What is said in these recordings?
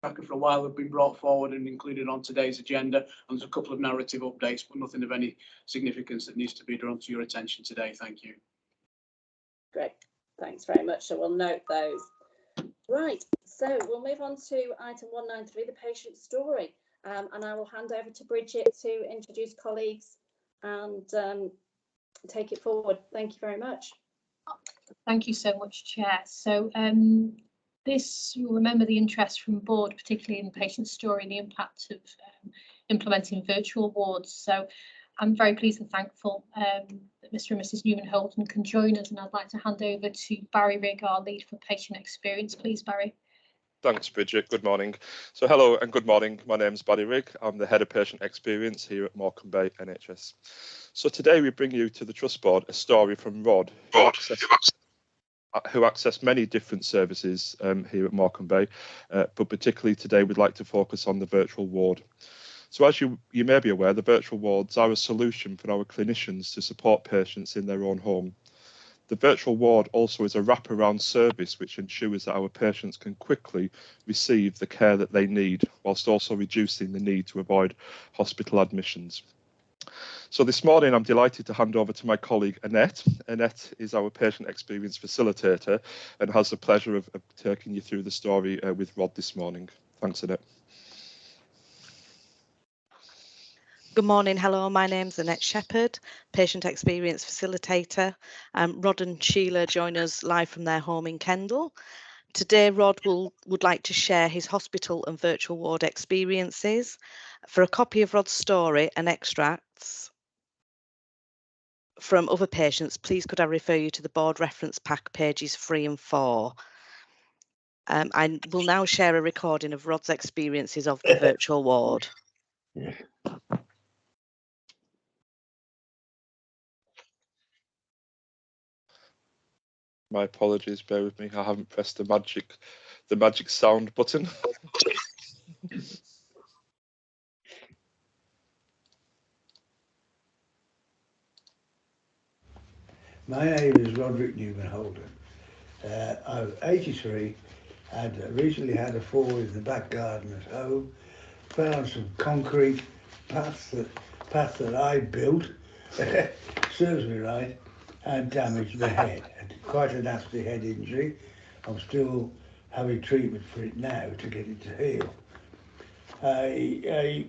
tracker for a while have been brought forward and included on today's agenda. And there's a couple of narrative updates, but nothing of any significance that needs to be drawn to your attention today. Thank you. Great, thanks very much. So we'll note those. Right, so we'll move on to item 193, the patient story. And I will hand over to Bridget to introduce colleagues and take it forward. Thank you very much. Thank you so much, Chair. So this, you'll remember the interest from the board, particularly in the patient story and the impact of implementing virtual wards. So I'm very pleased and thankful that Mr. and Mrs. Newman-Holden can join us, and I'd like to hand over to Barry Rigg, our lead for patient experience. Please, Barry. Thanks, Bridget. Good morning. So hello and good morning. My name's Barry Rigg. I'm the Head of Patient Experience here at Morecambe Bay NHS. So today we bring you to the Trust Board a story from Rod, who accessed many different services here at Morecambe Bay, but particularly today we'd like to focus on the virtual ward. So as you may be aware, the virtual wards are a solution for our clinicians to support patients in their own home. The virtual ward also is a wraparound service which ensures that our patients can quickly receive the care that they need, whilst also reducing the need to avoid hospital admissions. So this morning I'm delighted to hand over to my colleague Annette. Annette is our patient experience facilitator and has the pleasure of taking you through the story with Rod this morning. Thanks, Annette. Good morning. Hello, my name's Annette Shepherd, Patient Experience Facilitator. Rod and Sheila join us live from their home in Kendal. Today, Rod would like to share his hospital and virtual ward experiences. For a copy of Rod's story and extracts from other patients, please could I refer you to the board reference pack pages 3 and 4. I will now share a recording of Rod's experiences of the virtual ward. My apologies, bear with me. I haven't pressed the magic sound button. My name is Roderick Newman-Holden. I'm 83 and recently had a fall in the back garden at home. Fell on some concrete path that I built, serves me right, and damaged my head. Quite a nasty head injury. I'm still having treatment for it now to get it to heal. I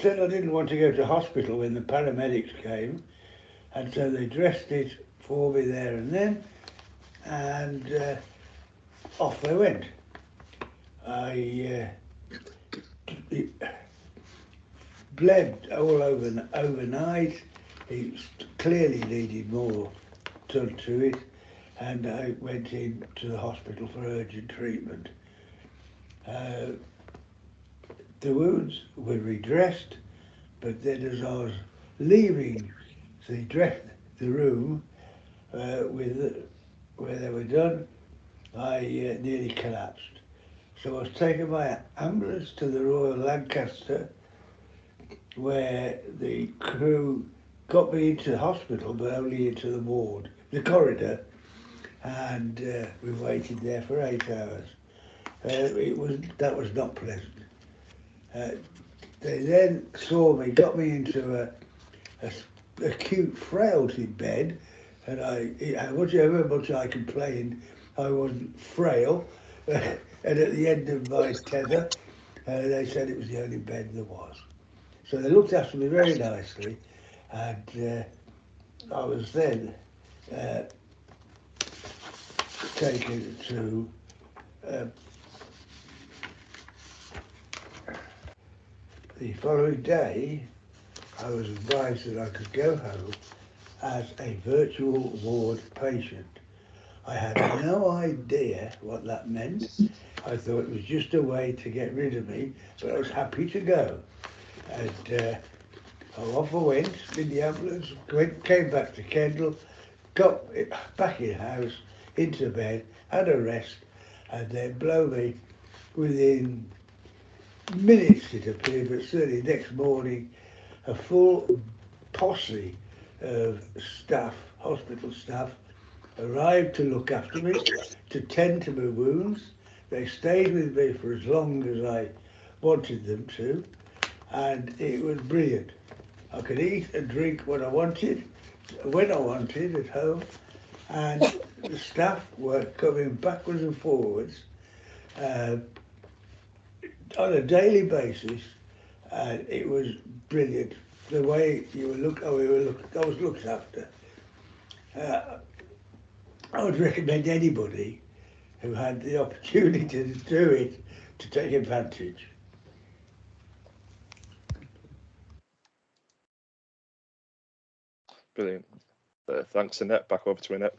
said I didn't want to go to hospital when the paramedics came, and so they dressed it for me there and then, and off they went. I bled all over overnight. It clearly needed more done to it, and I went into the hospital for urgent treatment. The wounds were redressed, but then as I was leaving the room where they were done, I nearly collapsed. So I was taken by ambulance to the Royal Lancaster, where the crew got me into the hospital, but only into the ward, the corridor, and we waited there for 8 hours. That was not pleasant. They then saw me, got me into a acute frailty bed, and however much I complained, I wasn't frail. And at the end of my tether, they said it was the only bed there was. So they looked after me very nicely, and I was then taken to the following day. I was advised that I could go home as a virtual ward patient. I had no idea what that meant. I thought it was just a way to get rid of me, but I was happy to go. And off I went in the ambulance, came back to Kendal, got back in house, into bed, had a rest, and then blow me within minutes it appeared, but certainly next morning, a full posse of staff, hospital staff, arrived to look after me, to tend to my wounds. They stayed with me for as long as I wanted them to, and it was brilliant. I could eat and drink when I wanted at home, and the staff were coming backwards and forwards on a daily basis, and it was brilliant. The way I was looked after. I would recommend anybody who had the opportunity to do it to take advantage. Brilliant. Thanks, Annette. Back over to Annette.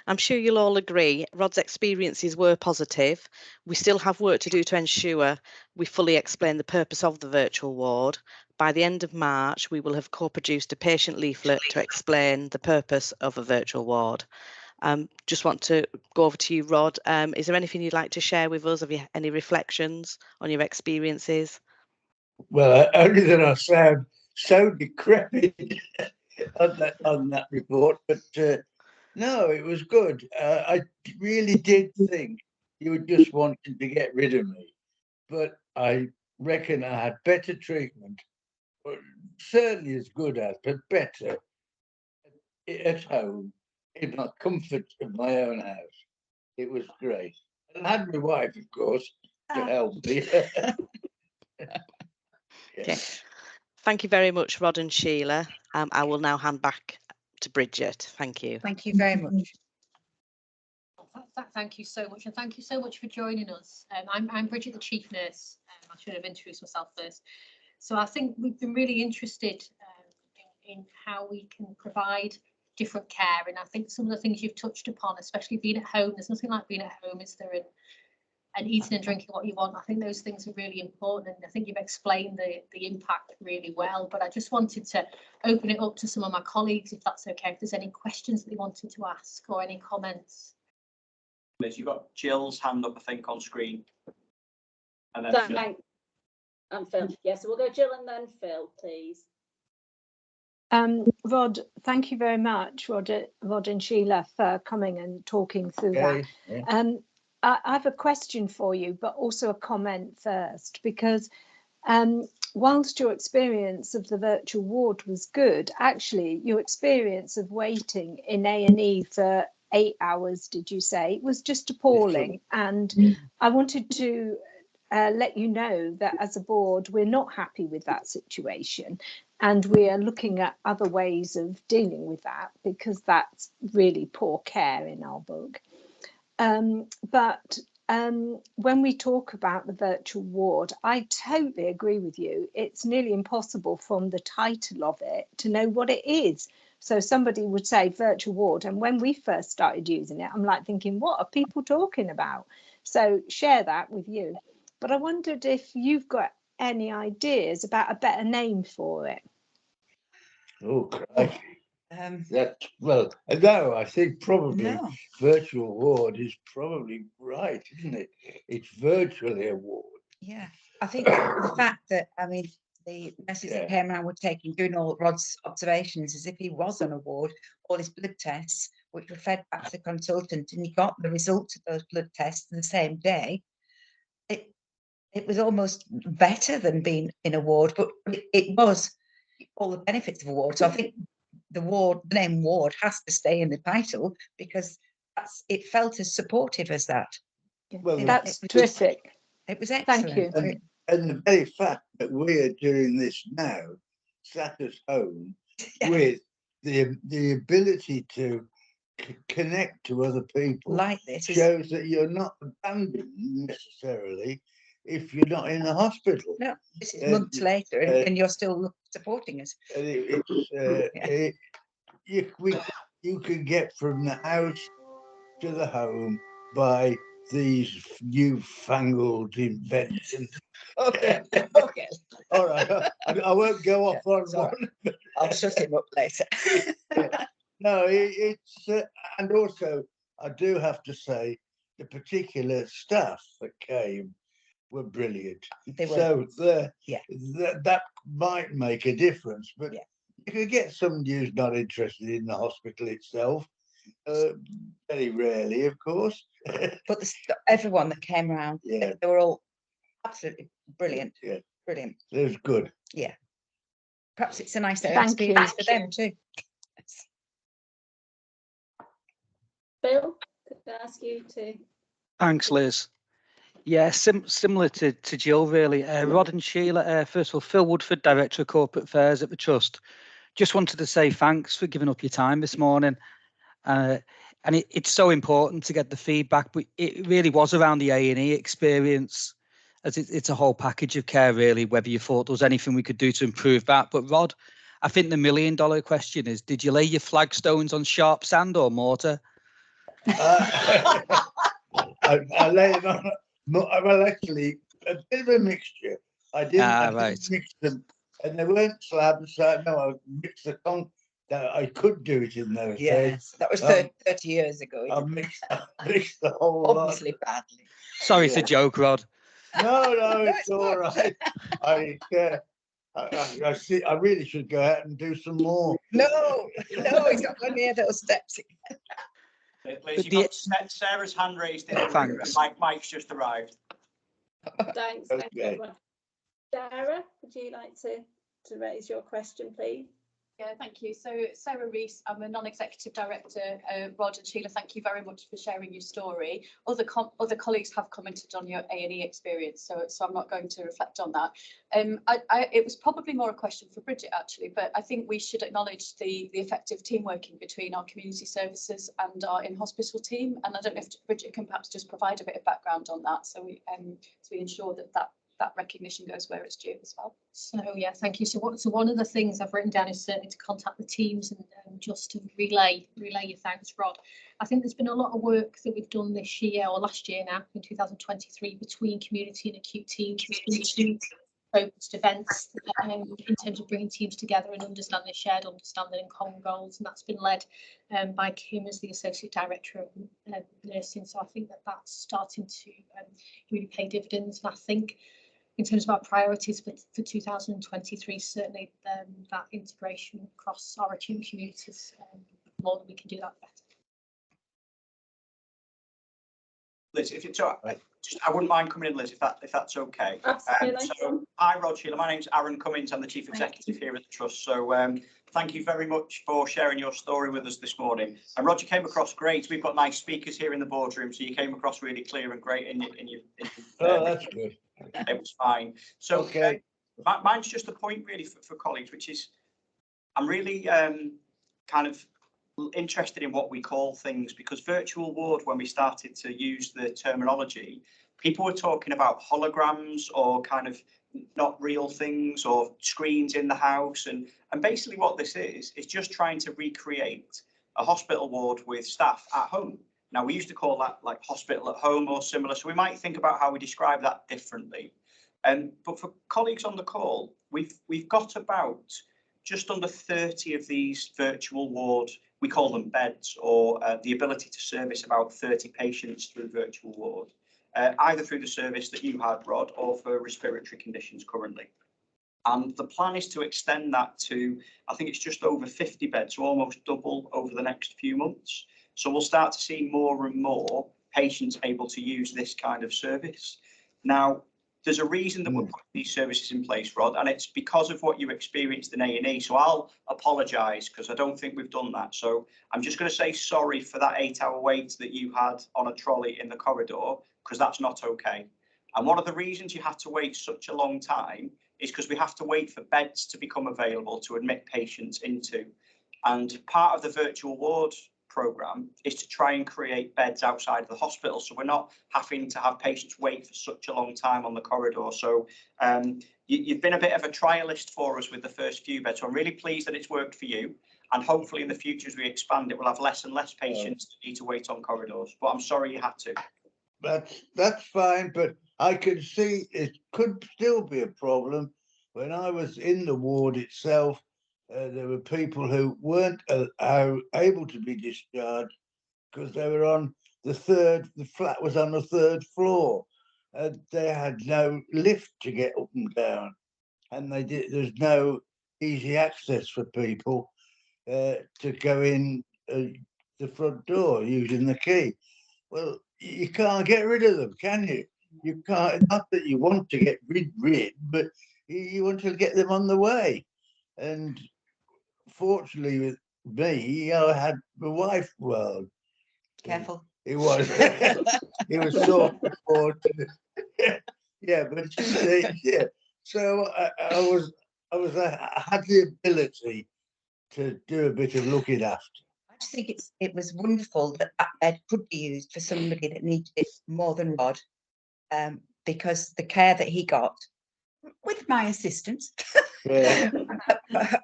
I'm sure you'll all agree Rod's experiences were positive. We still have work to do to ensure we fully explain the purpose of the virtual ward. By the end of March, we will have co-produced a patient leaflet to explain the purpose of a virtual ward. Just want to go over to you, Rod. Is there anything you'd like to share with us? Have you any reflections on your experiences? Well, only that I sound so decrepit on that report, but no, it was good. I really did think you were just wanting to get rid of me, but I reckon I had better treatment, certainly as good as, but better at home in my comfort of my own house. It was great. And I had my wife, of course, to help me. Okay. Thank you very much, Rod and Sheila. I will now hand back to Bridget. Thank you. Thank you very much. Thank you so much, and thank you so much for joining us. I'm Bridget, the chief nurse. I should have introduced myself first. So I think we've been really interested in how we can provide different care, and I think some of the things you've touched upon, especially being at home. There's nothing like being at home, is there? And eating and drinking what you want. I think those things are really important, and I think you've explained the impact really well. But I just wanted to open it up to some of my colleagues, if that's okay, if there's any questions that they wanted to ask or any comments. You've got Jill's hand up, I think, on screen. And then Phil. And Phil. Yes, so we'll go Jill and then Phil, please. Rod, thank you very much, Rod and Sheila, for coming and talking through that. Yeah. I have a question for you, but also a comment first, because whilst your experience of the virtual ward was good, actually your experience of waiting in A&E for 8 hours, did you say, was just appalling. And I wanted to let you know that as a board, we're not happy with that situation. And we are looking at other ways of dealing with that, because that's really poor care in our book. But when we talk about the virtual ward, I totally agree with you. It's nearly impossible from the title of it to know what it is. So somebody would say virtual ward, and when we first started using it, I'm like thinking, what are people talking about? So share that with you. But I wondered if you've got any ideas about a better name for it. Oh, crikey. Well, no, I think probably virtual ward is probably right, isn't it? It's virtually a ward. Yeah, I think the fact that, I mean, the nurses that came around were doing all Rod's observations as if he was on a ward, all his blood tests, which were fed back to the consultant, and he got the results of those blood tests the same day. It was almost better than being in a ward, but it was all the benefits of a ward. So I think the name ward has to stay in the title, because it felt as supportive as that. Well, that's terrific. It was excellent. Thank you. And the very fact that we are doing this now, sat at home, with the ability to connect to other people like this shows that you're not abandoned necessarily if you're not in the hospital. No, this is months later, and you're still supporting us. And you can get from the house to the home by these newfangled inventions. Okay. All right. I won't go off on one. I'll shut him up later. No, it's and also I do have to say the particular staff that came were brilliant. They were. So that might make a difference, but you could get somebody who's not interested in the hospital itself Very rarely, of course. But everyone that came around, Yeah. they were all absolutely brilliant. Yeah, Brilliant. it was good. Yeah. Perhaps it's a nice Thank you. experience for them too. Bill, could I ask you to? Thanks, Liz. Yeah, similar to Jill, really. Rod and Sheila, first of all, Phil Woodford, Director of Corporate Affairs at the Trust. Just wanted to say thanks for giving up your time this morning. And it's so important to get the feedback, but it really was around the A&E experience, as it's a whole package of care, really, whether you thought there was anything we could do to improve that. But Rod, I think the $1 million question is, did you lay your flagstones on sharp sand or mortar? I laid on. Well, actually, a bit of a mixture. I didn't mix them, and they weren't slabs. So no, I mixed the concrete. I could do it in those days. Yes, that was 30 years ago. I mixed the whole Obviously lot. badly. Sorry, it's a joke, Rod. No, it's all right. I see. I really should go out and do some more. No, he's not going near those steps again. Liz, you've got Sarah's hand raised in the room, and Mike's just arrived. Thanks. Okay. Thank you, everyone. Sarah, would you like to raise your question, please? Yeah, thank you. So Sarah Rees, I'm a non-executive director. Rod and Sheila, thank you very much for sharing your story. Other colleagues have commented on your A&E experience, so I'm not going to reflect on that. It was probably more a question for Bridget, actually, but I think we should acknowledge the effective team working between our community services and our in-hospital team. And I don't know if Bridget can perhaps just provide a bit of background on that, so we ensure that recognition goes where it's due as well. So yeah, thank you. So one of the things I've written down is certainly to contact the teams and just to relay your thanks, Rod. I think there's been a lot of work that we've done this year or last year now in 2023 between community and acute teams. There's been 2 focused events in terms of bringing teams together and understanding shared understanding and common goals, and that's been led by Kim as the Associate Director of Nursing. So I think that's starting to really pay dividends, and I think in terms of our priorities for 2023, certainly that integration across our acute communities, more than we can do that better. Liz, if it's all right, I wouldn't mind coming in, Liz, if that's okay. Absolutely. So, hi, Rod, Sheila. My name's Aaron Cummins. I'm the Chief Executive here at the Trust. So thank you very much for sharing your story with us this morning. And Rod, you came across great. We've got nice speakers here in the boardroom, so you came across really clear and great in your Oh, that's good. It was fine. So okay. Mine's just a point really for colleagues, which is I'm really kind of interested in what we call things, because virtual ward, when we started to use the terminology, people were talking about holograms or kind of not real things or screens in the house. And basically what this is just trying to recreate a hospital ward with staff at home. Now, we used to call that like hospital at home or similar, so we might think about how we describe that differently. But for colleagues on the call, we've got about just under 30 of these virtual ward, we call them beds, or the ability to service about 30 patients through virtual ward, either through the service that you had, Rod, or for respiratory conditions currently. And the plan is to extend that to, I think it's just over 50 beds, so almost double over the next few months. So we'll start to see more and more patients able to use this kind of service. Now, there's a reason that we're putting these services in place, Rod, and it's because of what you experienced in A&E. So I'll apologise because I don't think we've done that. So I'm just going to say sorry for that 8-hour wait that you had on a trolley in the corridor, because that's not okay. And one of the reasons you have to wait such a long time is because we have to wait for beds to become available to admit patients into. And part of the virtual ward programme is to try and create beds outside of the hospital, so we're not having to have patients wait for such a long time on the corridor. So you've been a bit of a trialist for us with the first few beds, so I'm really pleased that it's worked for you, and hopefully in the future as we expand it, we'll have less and less patients that need to wait on corridors. But I'm sorry you had to. That's fine, but I can see it could still be a problem. When I was in the ward itself, there were people who weren't able to be discharged because they were on the flat was on the 3rd floor. They had no lift to get up and down, and there's no easy access for people to go in the front door using the key. Well, you can't get rid of them, can you? You can't, not that you want to get rid, but you want to get them on the way. And fortunately with me, I had my wife, well, Careful. it was, it was so important. Yeah, but yeah. So I had the ability to do a bit of looking after. I just think it was wonderful that that bed could be used for somebody that needed it more than Rod, because the care that he got, with my assistance, Yeah.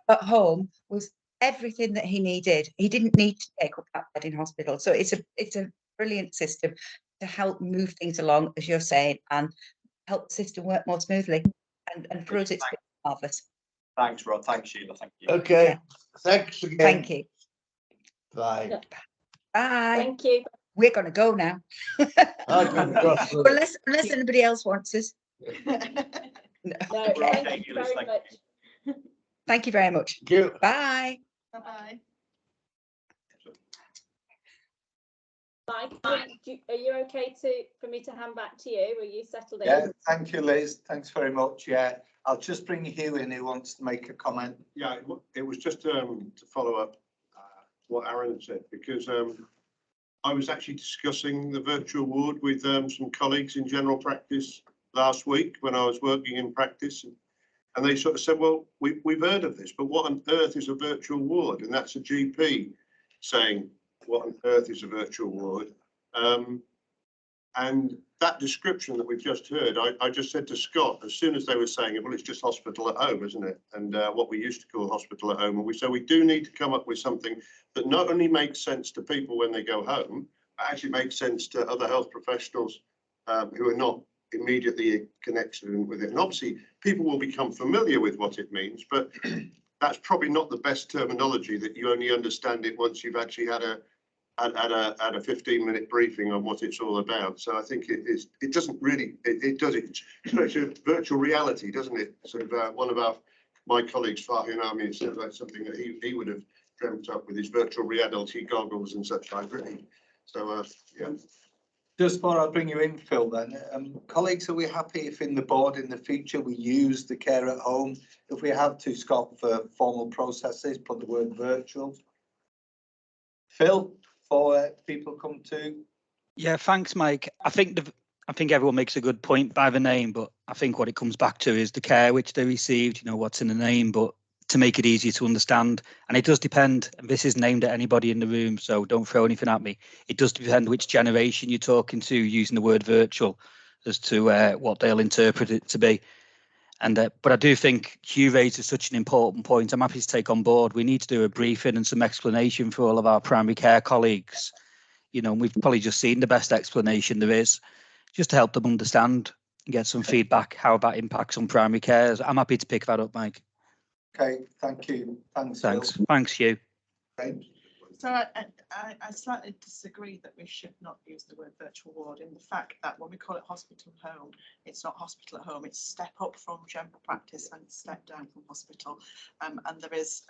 at home was everything that he needed. He didn't need to take up that bed in hospital. So it's a brilliant system to help move things along, as you're saying, and help the system work more smoothly. And for us, it's been marvellous. Thanks, Rod. Thanks, Sheila. Thank you. Okay. Yeah. Thanks again. Thank you. Bye. Yeah. Bye. Thank you. We're going to go now. I can cross the road. unless anybody else wants us. No, We're thank okay, you Eunice, very thank much. Thank you very much. Thank you. Bye. Bye. Mike, are you okay for me to hand back to you? Are you settled in? Yeah, thank you, Liz. Thanks very much. Yeah, I'll just bring Hugh in who wants to make a comment. Yeah, it was just to follow up what Aaron said, because I was actually discussing the virtual ward with some colleagues in general practice last week when I was working in practice, and they sort of said, well, we've heard of this, but what on earth is a virtual ward? And that's a GP saying, what on earth is a virtual ward? And that description that we've just heard, I just said to Scott, as soon as they were saying it, well, it's just hospital at home, isn't it? And what we used to call hospital at home. And we do need to come up with something that not only makes sense to people when they go home, but actually makes sense to other health professionals who are not immediately connected with it. And obviously, people will become familiar with what it means, but that's probably not the best terminology, that you only understand it once you've actually had a 15-minute briefing on what it's all about. So I think it doesn't really, it's a virtual reality, doesn't it? Sort of one of my colleagues, Farhi Nami, said that's something that he would have dreamt up with his virtual reality goggles and such like, really. So yeah. Just before I bring you in, Phil, then, colleagues, are we happy if in the board in the future we use the care at home? If we have to, Scott, for formal processes, put the word virtual. Phil, before people come to. Yeah, thanks, Mike. I think everyone makes a good point by the name, but I think what it comes back to is the care which they received, you know, what's in the name, but to make it easier to understand. And it does depend, and this isn't aimed at anybody in the room, so don't throw anything at me. It does depend which generation you're talking to using the word virtual as to what they'll interpret it to be. And but I do think Hugh raises such an important point. I'm happy to take on board. We need to do a briefing and some explanation for all of our primary care colleagues. You know, we've probably just seen the best explanation there is, just to help them understand and get some feedback how that impacts on primary care. I'm happy to pick that up, Mike. Okay, thank you. Thanks. Thanks, Hugh. Okay. So I slightly disagree that we should not use the word virtual ward, in the fact that when we call it hospital home, it's not hospital at home, it's step up from general practice and step down from hospital. And there is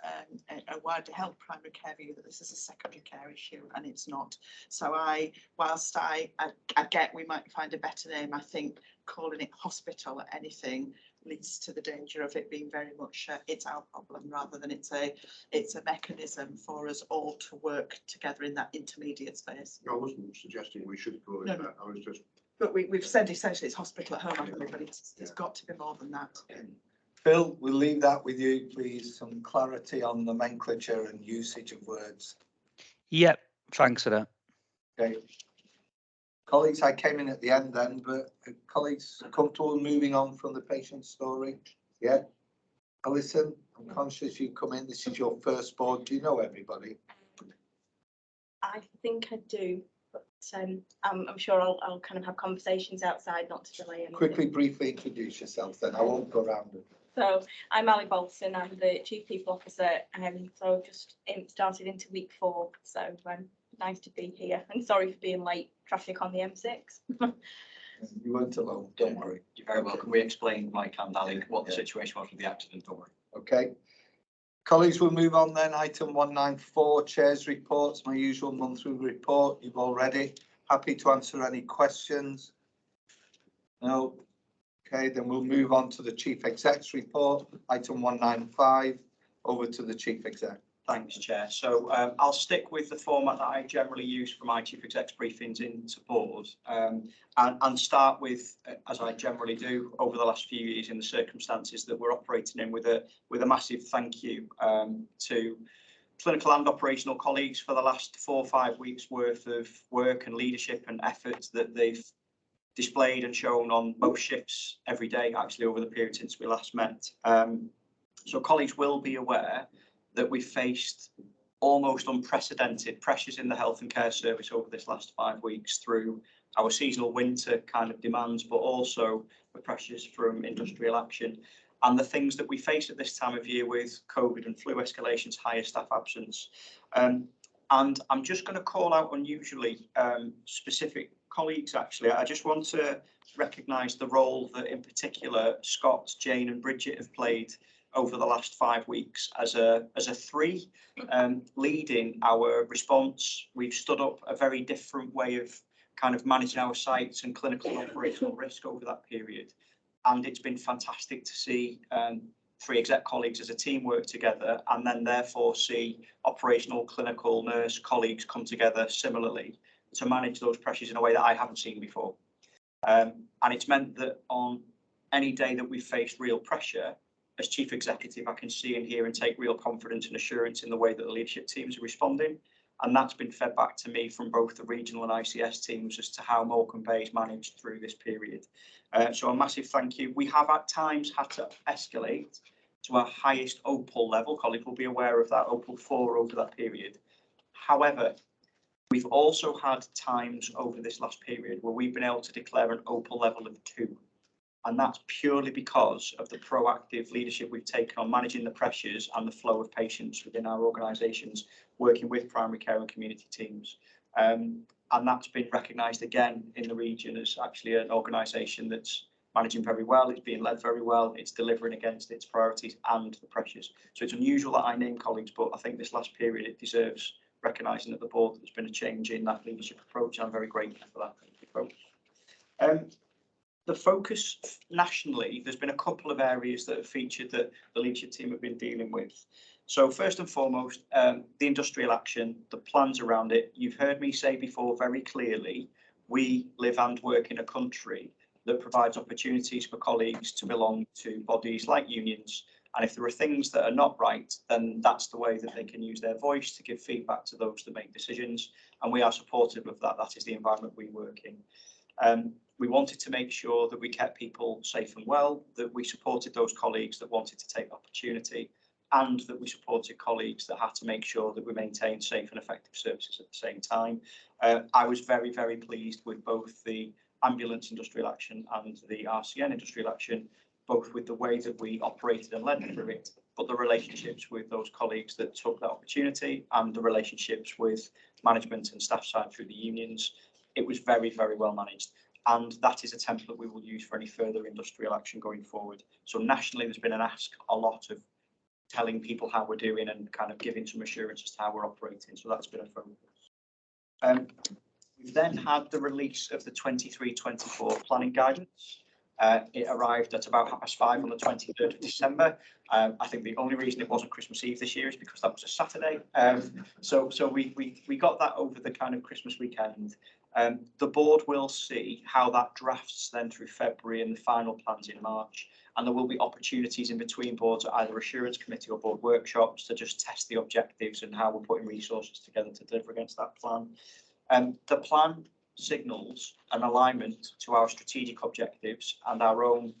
a widely held primary care view that this is a secondary care issue, and it's not. So whilst I get we might find a better name, I think calling it hospital at anything leads to the danger of it being very much it's our problem, rather than it's a mechanism for us all to work together in that intermediate space. I wasn't suggesting we should call it that. I was just. But we've said essentially it's hospital at home, haven't we? But it's got to be more than that. Phil, we'll leave that with you, please. Some clarity on nomenclature and usage of words. Yep, thanks for that. Okay. Colleagues, I came in at the end then, but colleagues comfortable moving on from the patient story? Yeah. Alison, I'm conscious you come in. This is your first board. Do you know everybody? I think I do, but I'm sure I'll kind of have conversations outside, not to delay anything. Quickly, briefly introduce yourself then. I won't go around it. So I'm Ali Bolson. I'm the Chief People Officer, so I've just started into week 4. So nice to be here, and sorry for being late. Traffic on the M6. You weren't alone. Don't worry. You're very welcome. We explained, Mike and Ali, what the situation was with the accident. Don't worry. Okay. Colleagues, we'll move on then. Item 194, Chair's reports, my usual monthly report. You've all read it. Happy to answer any questions. No. Okay, then we'll move on to the Chief Exec's report. Item 195, over to the Chief Exec. Thanks, Chair. So I'll stick with the format that I generally use for my Chief Exec's briefings into board and start with, as I generally do over the last few years in the circumstances that we're operating in, with a massive thank you to clinical and operational colleagues for the last 4 or 5 weeks worth of work and leadership and efforts that they've displayed and shown on most shifts every day, actually, over the period since we last met. So colleagues will be aware that we've faced almost unprecedented pressures in the health and care service over this last 5 weeks through our seasonal winter kind of demands, but also the pressures from industrial action and the things that we face at this time of year with COVID and flu escalations, higher staff absence. And I'm just going to call out unusually specific colleagues, actually. I just want to recognise the role that in particular Scott, Jane and Bridget have played over the last 5 weeks as a three, leading our response. We've stood up a very different way of kind of managing our sites and clinical and operational risk over that period. And it's been fantastic to see 3 exec colleagues as a team work together, and then therefore see operational, clinical, nurse colleagues come together similarly to manage those pressures in a way that I haven't seen before. And it's meant that on any day that we've faced real pressure, as Chief Executive, I can see and hear and take real confidence and assurance in the way that the leadership teams are responding. And that's been fed back to me from both the regional and ICS teams as to how Morecambe Bay is managed through this period. So a massive thank you. We have at times had to escalate to our highest OPAL level. Colleagues will be aware of that, OPAL 4 over that period. However, we've also had times over this last period where we've been able to declare an OPAL level of 2. And that's purely because of the proactive leadership we've taken on managing the pressures and the flow of patients within our organisations, working with primary care and community teams. And that's been recognised again in the region as actually an organisation that's managing very well, it's being led very well, it's delivering against its priorities and the pressures. So it's unusual that I name colleagues, but I think this last period it deserves recognising at the board that there's been a change in that leadership approach, and I'm very grateful for that. The focus nationally, there's been a couple of areas that have featured that the leadership team have been dealing with. So first and foremost, the industrial action, the plans around it. You've heard me say before very clearly, we live and work in a country that provides opportunities for colleagues to belong to bodies like unions. And if there are things that are not right, then that's the way that they can use their voice to give feedback to those that make decisions. And we are supportive of that. That is the environment we work in. We wanted to make sure that we kept people safe and well, that we supported those colleagues that wanted to take opportunity, and that we supported colleagues that had to make sure that we maintained safe and effective services at the same time. I was very, very pleased with both the ambulance industrial action and the RCN industrial action, both with the way that we operated and led through it, but the relationships with those colleagues that took that opportunity and the relationships with management and staff side through the unions. It was very, very well managed. And that is a template we will use for any further industrial action going forward. So nationally, there's been an ask a lot of telling people how we're doing and kind of giving some assurance as to how we're operating. So that's been a focus. We've then had the release of the 23-24 planning guidance. It arrived at about 5:30 on the 23rd of December. I think the only reason it wasn't Christmas Eve this year is because that was a Saturday. So we got that over the kind of Christmas weekend. The board will see how that drafts then through February and the final plans in March. And there will be opportunities in between boards at either assurance committee or board workshops to just test the objectives and how we're putting resources together to deliver against that plan. The plan signals an alignment to our strategic objectives and our own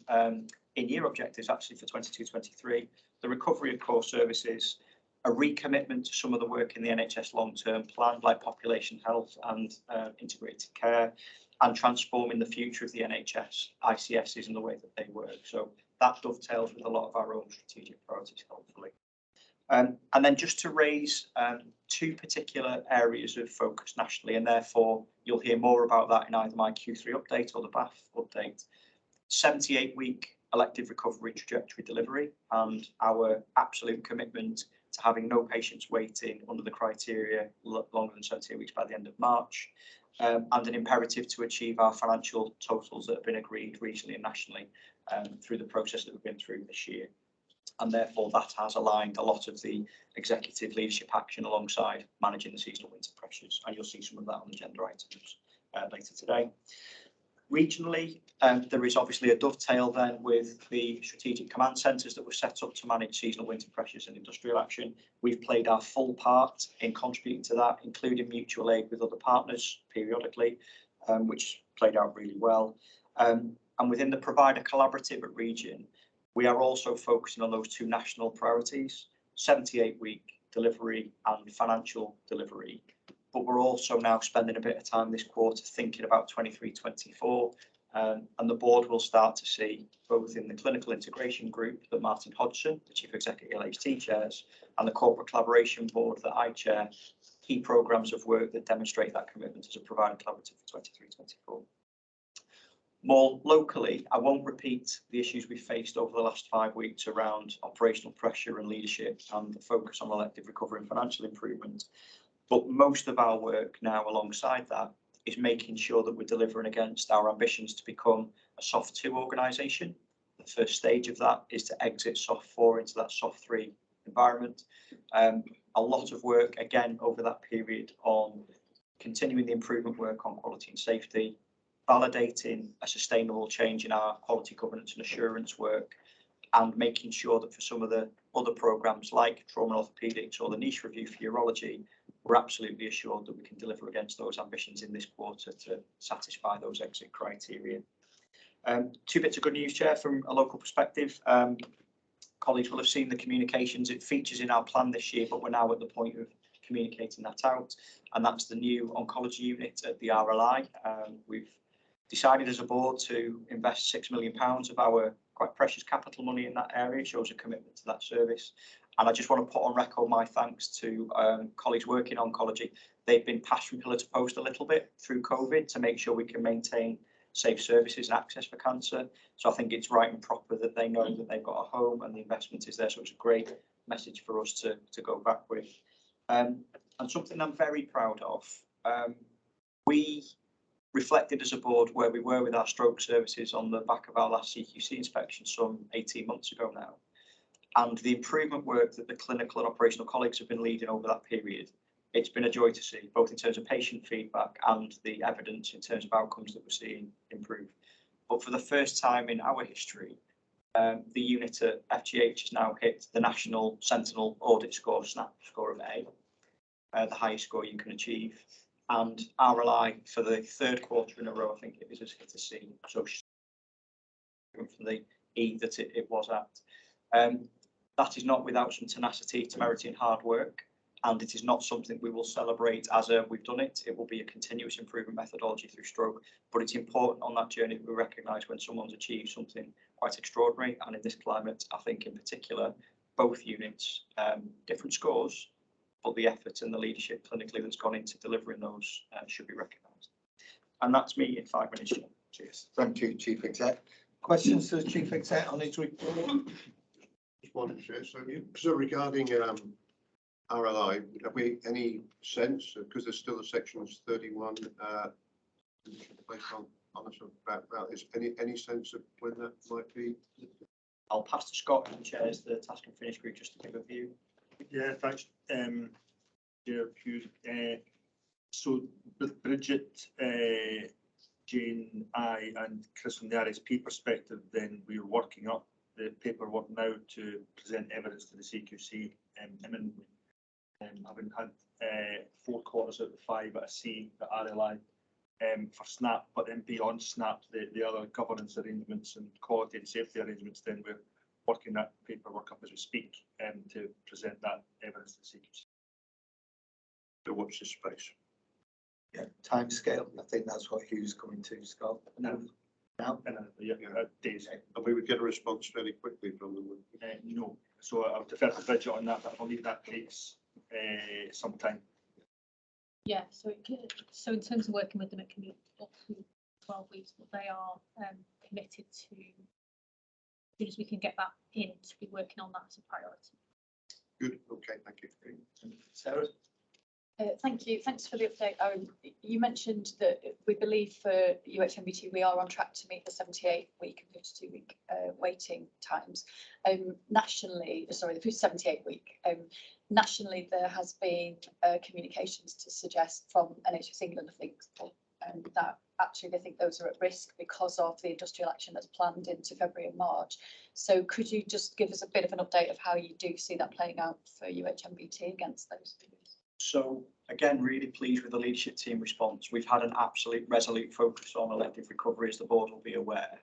in-year objectives actually for 22-23, the recovery of core services, a recommitment to some of the work in the NHS long-term plan like population health and integrated care, and transforming the future of the NHS, ICSs and the way that they work. So that dovetails with a lot of our own strategic priorities, hopefully. And then just to raise 2 particular areas of focus nationally, and therefore you'll hear more about that in either my Q3 update or the BAF update. 78-week elective recovery trajectory delivery and our absolute commitment to having no patients waiting under the criteria longer than 17 weeks by the end of March, and an imperative to achieve our financial totals that have been agreed regionally and nationally through the process that we've been through this year. And therefore that has aligned a lot of the executive leadership action alongside managing the seasonal winter pressures, and you'll see some of that on the agenda items later today. Regionally, there is obviously a dovetail then with the strategic command centres that were set up to manage seasonal winter pressures and industrial action. We've played our full part in contributing to that, including mutual aid with other partners periodically, which played out really well. And within the provider collaborative at region, we are also focusing on those two national priorities, 78-week delivery and financial delivery. But we're also now spending a bit of time this quarter thinking about 23-24, and the board will start to see, both in the clinical integration group that Martin Hodgson, the Chief Executive LHT chairs, and the corporate collaboration board that I chair, key programmes of work that demonstrate that commitment as a provider collaborative for 23-24. More locally, I won't repeat the issues we've faced over the last 5 weeks around operational pressure and leadership and the focus on elective recovery and financial improvement. But most of our work now alongside that is making sure that we're delivering against our ambitions to become a SOF 2 organisation. The first stage of that is to exit SOF 4 into that SOF 3 environment. A lot of work, again, over that period on continuing the improvement work on quality and safety, validating a sustainable change in our quality governance and assurance work, and making sure that for some of the other programmes like trauma and orthopaedics or the niche review for urology, we're absolutely assured that we can deliver against those ambitions in this quarter to satisfy those exit criteria. Two bits of good news, Chair, from a local perspective. Colleagues will have seen the communications. It features in our plan this year, but we're now at the point of communicating that out, and that's the new oncology unit at the RLI. We've decided as a board to invest £6 million of our quite precious capital money in that area. It shows a commitment to that service. And I just want to put on record my thanks to colleagues working in oncology. They've been passed from pillar to post a little bit through COVID to make sure we can maintain safe services and access for cancer. So I think it's right and proper that they know that they've got a home and the investment is there. So it's a great message for us to go back with. And something I'm very proud of, we reflected as a board where we were with our stroke services on the back of our last CQC inspection some 18 months ago now. And the improvement work that the clinical and operational colleagues have been leading over that period, it's been a joy to see, both in terms of patient feedback and the evidence in terms of outcomes that we're seeing improve. But for the first time in our history, the unit at FGH has now hit the National Sentinel Audit Score, SNAP score of A, the highest score you can achieve. And RLI for the third quarter in a row, I think it has hit a C, so from the E that it was at. That is not without some tenacity, temerity and hard work, and it is not something we will celebrate as we've done it. It will be a continuous improvement methodology through stroke, but it's important on that journey that we recognise when someone's achieved something quite extraordinary, and in this climate, I think in particular, both units, different scores, but the effort and the leadership clinically that's gone into delivering those should be recognised. And that's me in 5 minutes. Cheers. Thank you, Chief Exec. Questions to the Chief Exec on his report? So regarding RLI, have we any sense, because there's still a sections 31 based on us about this, any sense of when that might be? I'll pass to Scott, who chairs the task and finish group, just to give a view. Yeah, thanks, Chair Hughes. So Bridget, Jane, I and Chris from the RSP perspective, then we're working up the paperwork now to present evidence to the CQC imminently. Having had 4 quarters out of 5 at a C at RLI for SNAP, but then beyond SNAP, the other governance arrangements and quality and safety arrangements, then we're working that paperwork up as we speak to present that evidence to the CQC. So watch this space. Yeah, time scale. I think that's what Hugh's coming to, Scott. No. Now? Days. And we would get a response fairly quickly from them. No. So I'll defer to Bridget on that, but I believe that takes some time. Yeah, so in terms of working with them, it can be up to 12 weeks, but they are committed to, as soon as we can get that in, to be working on that as a priority. Good, okay, thank you. Sarah? Thank you. Thanks for the update. You mentioned that we believe for UHMBT we are on track to meet the 78-week and 52-week waiting times. Nationally, sorry, the 78-week. Nationally, there has been communications to suggest from NHS England, I think, that actually they think those are at risk because of the industrial action that's planned into February and March. So could you just give us a bit of an update of how you do see that playing out for UHMBT against those? So again, really pleased with the leadership team response. We've had an absolute resolute focus on elective recovery, as the board will be aware.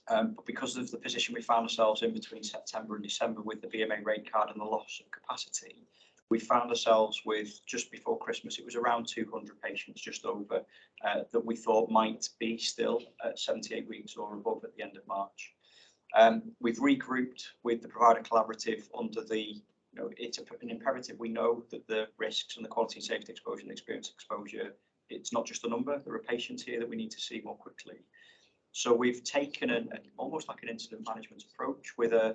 But because of the position we found ourselves in between September and December with the BMA rate card and the loss of capacity, we found ourselves with, just before Christmas, it was around 200 patients, just over, that we thought might be still at 78 weeks or above at the end of March. We've regrouped with the provider collaborative under the, it's an imperative. We know that the risks and the quality and safety exposure and experience exposure, it's not just a number. There are patients here that we need to see more quickly. So we've taken almost like an incident management approach with a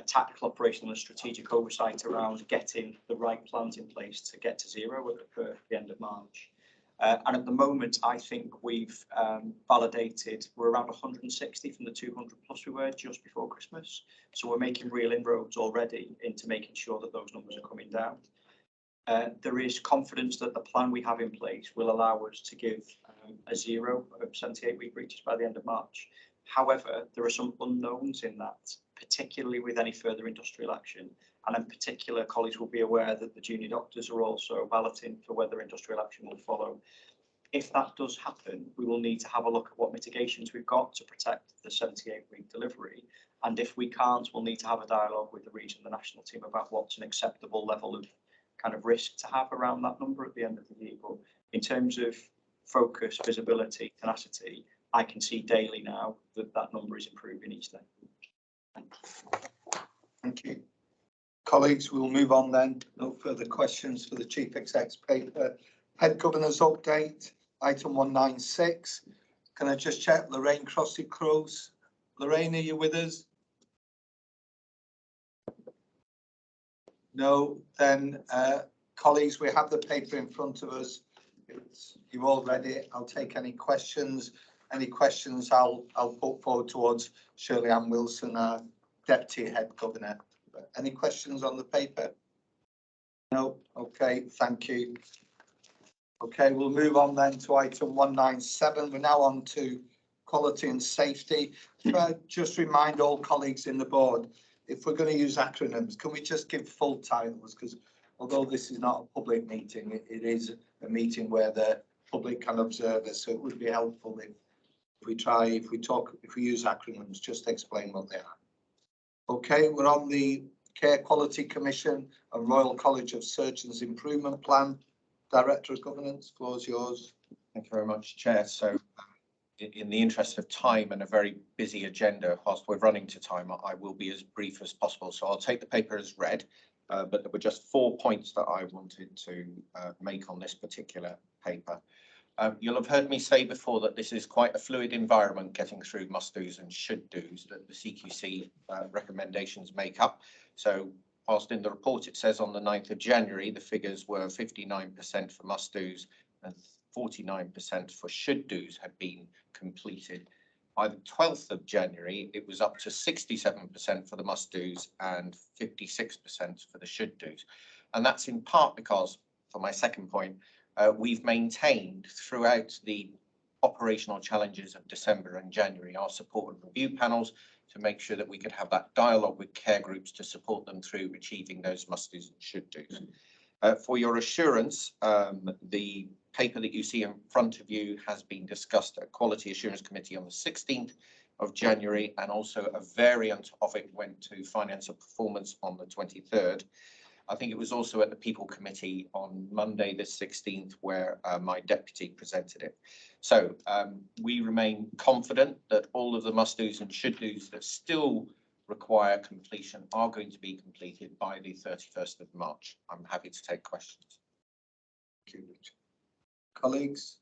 tactical, operational and strategic oversight around getting the right plans in place to get to zero at the end of March. And at the moment, I think we've validated, we're around 160 from the 200 plus we were just before Christmas. So we're making real inroads already into making sure that those numbers are coming down. There is confidence that the plan we have in place will allow us to give a zero of 78-week breaches by the end of March. However, there are some unknowns in that, particularly with any further industrial action. And in particular, colleagues will be aware that the junior doctors are also balloting for whether industrial action will follow. If that does happen, we will need to have a look at what mitigations we've got to protect the 78-week delivery. And if we can't, we'll need to have a dialogue with the region, the national team, about what's an acceptable level of kind of risk to have around that number at the end of the year. But in terms of focus, visibility, tenacity, I can see daily now that that number is improving each day. Thank you. Colleagues, we'll move on then. No further questions for the Chief Exec's paper. Head Governor's update, item 196. Can I just check Lorraine Crossy-Crows? Lorraine, are you with us? No, then colleagues, we have the paper in front of us. You all read it. I'll take any questions. Any questions I'll put forward towards Shirley-Ann Wilson, our Deputy Head Governor. Any questions on the paper? No? Okay, thank you. Okay, we'll move on then to item 197. We're now on to quality and safety. Just remind all colleagues in the board, if we're going to use acronyms, can we just give full titles? Because although this is not a public meeting, it is a meeting where the public can observe us. So it would be helpful if we use acronyms, just explain what they are. Okay, we're on the Care Quality Commission and Royal College of Surgeons Improvement Plan. Director of Governance, floor is yours. Thank you very much, Chair. So in the interest of time and a very busy agenda, whilst we're running to time, I will be as brief as possible. So I'll take the paper as read, but there were just 4 points that I wanted to make on this particular paper. You'll have heard me say before that this is quite a fluid environment getting through must-dos and should-dos that the CQC recommendations make up. So whilst in the report it says on the 9th of January, the figures were 59% for must-dos and 49% for should-dos had been completed. By the 12th of January, it was up to 67% for the must-dos and 56% for the should-dos. And that's in part because, for my second point, we've maintained throughout the operational challenges of December and January our support and review panels to make sure that we could have that dialogue with care groups to support them through achieving those must-dos and should-dos. For your assurance, the paper that you see in front of you has been discussed at Quality Assurance Committee on the 16th of January, and also a variant of it went to Finance and Performance on the 23rd. I think it was also at the People Committee on Monday the 16th where my deputy presented it. So we remain confident that all of the must-dos and should-dos that still require completion are going to be completed by the 31st of March. I'm happy to take questions. Thank you, Richard. Colleagues,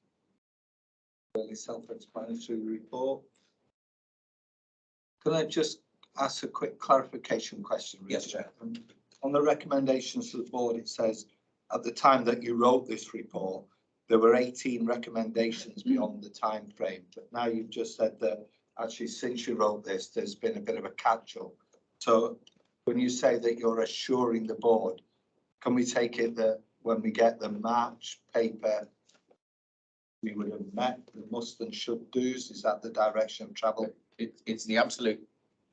fairly self-explanatory report. Can I just ask a quick clarification question, Richard? Yes, Chair. on the recommendations to the board, it says at the time that you wrote this report, there were 18 recommendations beyond the time frame. But now you've just said that actually since you wrote this, there's been a bit of a catch-up. So when you say that you're assuring the board, can we take it that when we get the March paper, we would have met the must and should do's? Is that the direction of travel? It's the absolute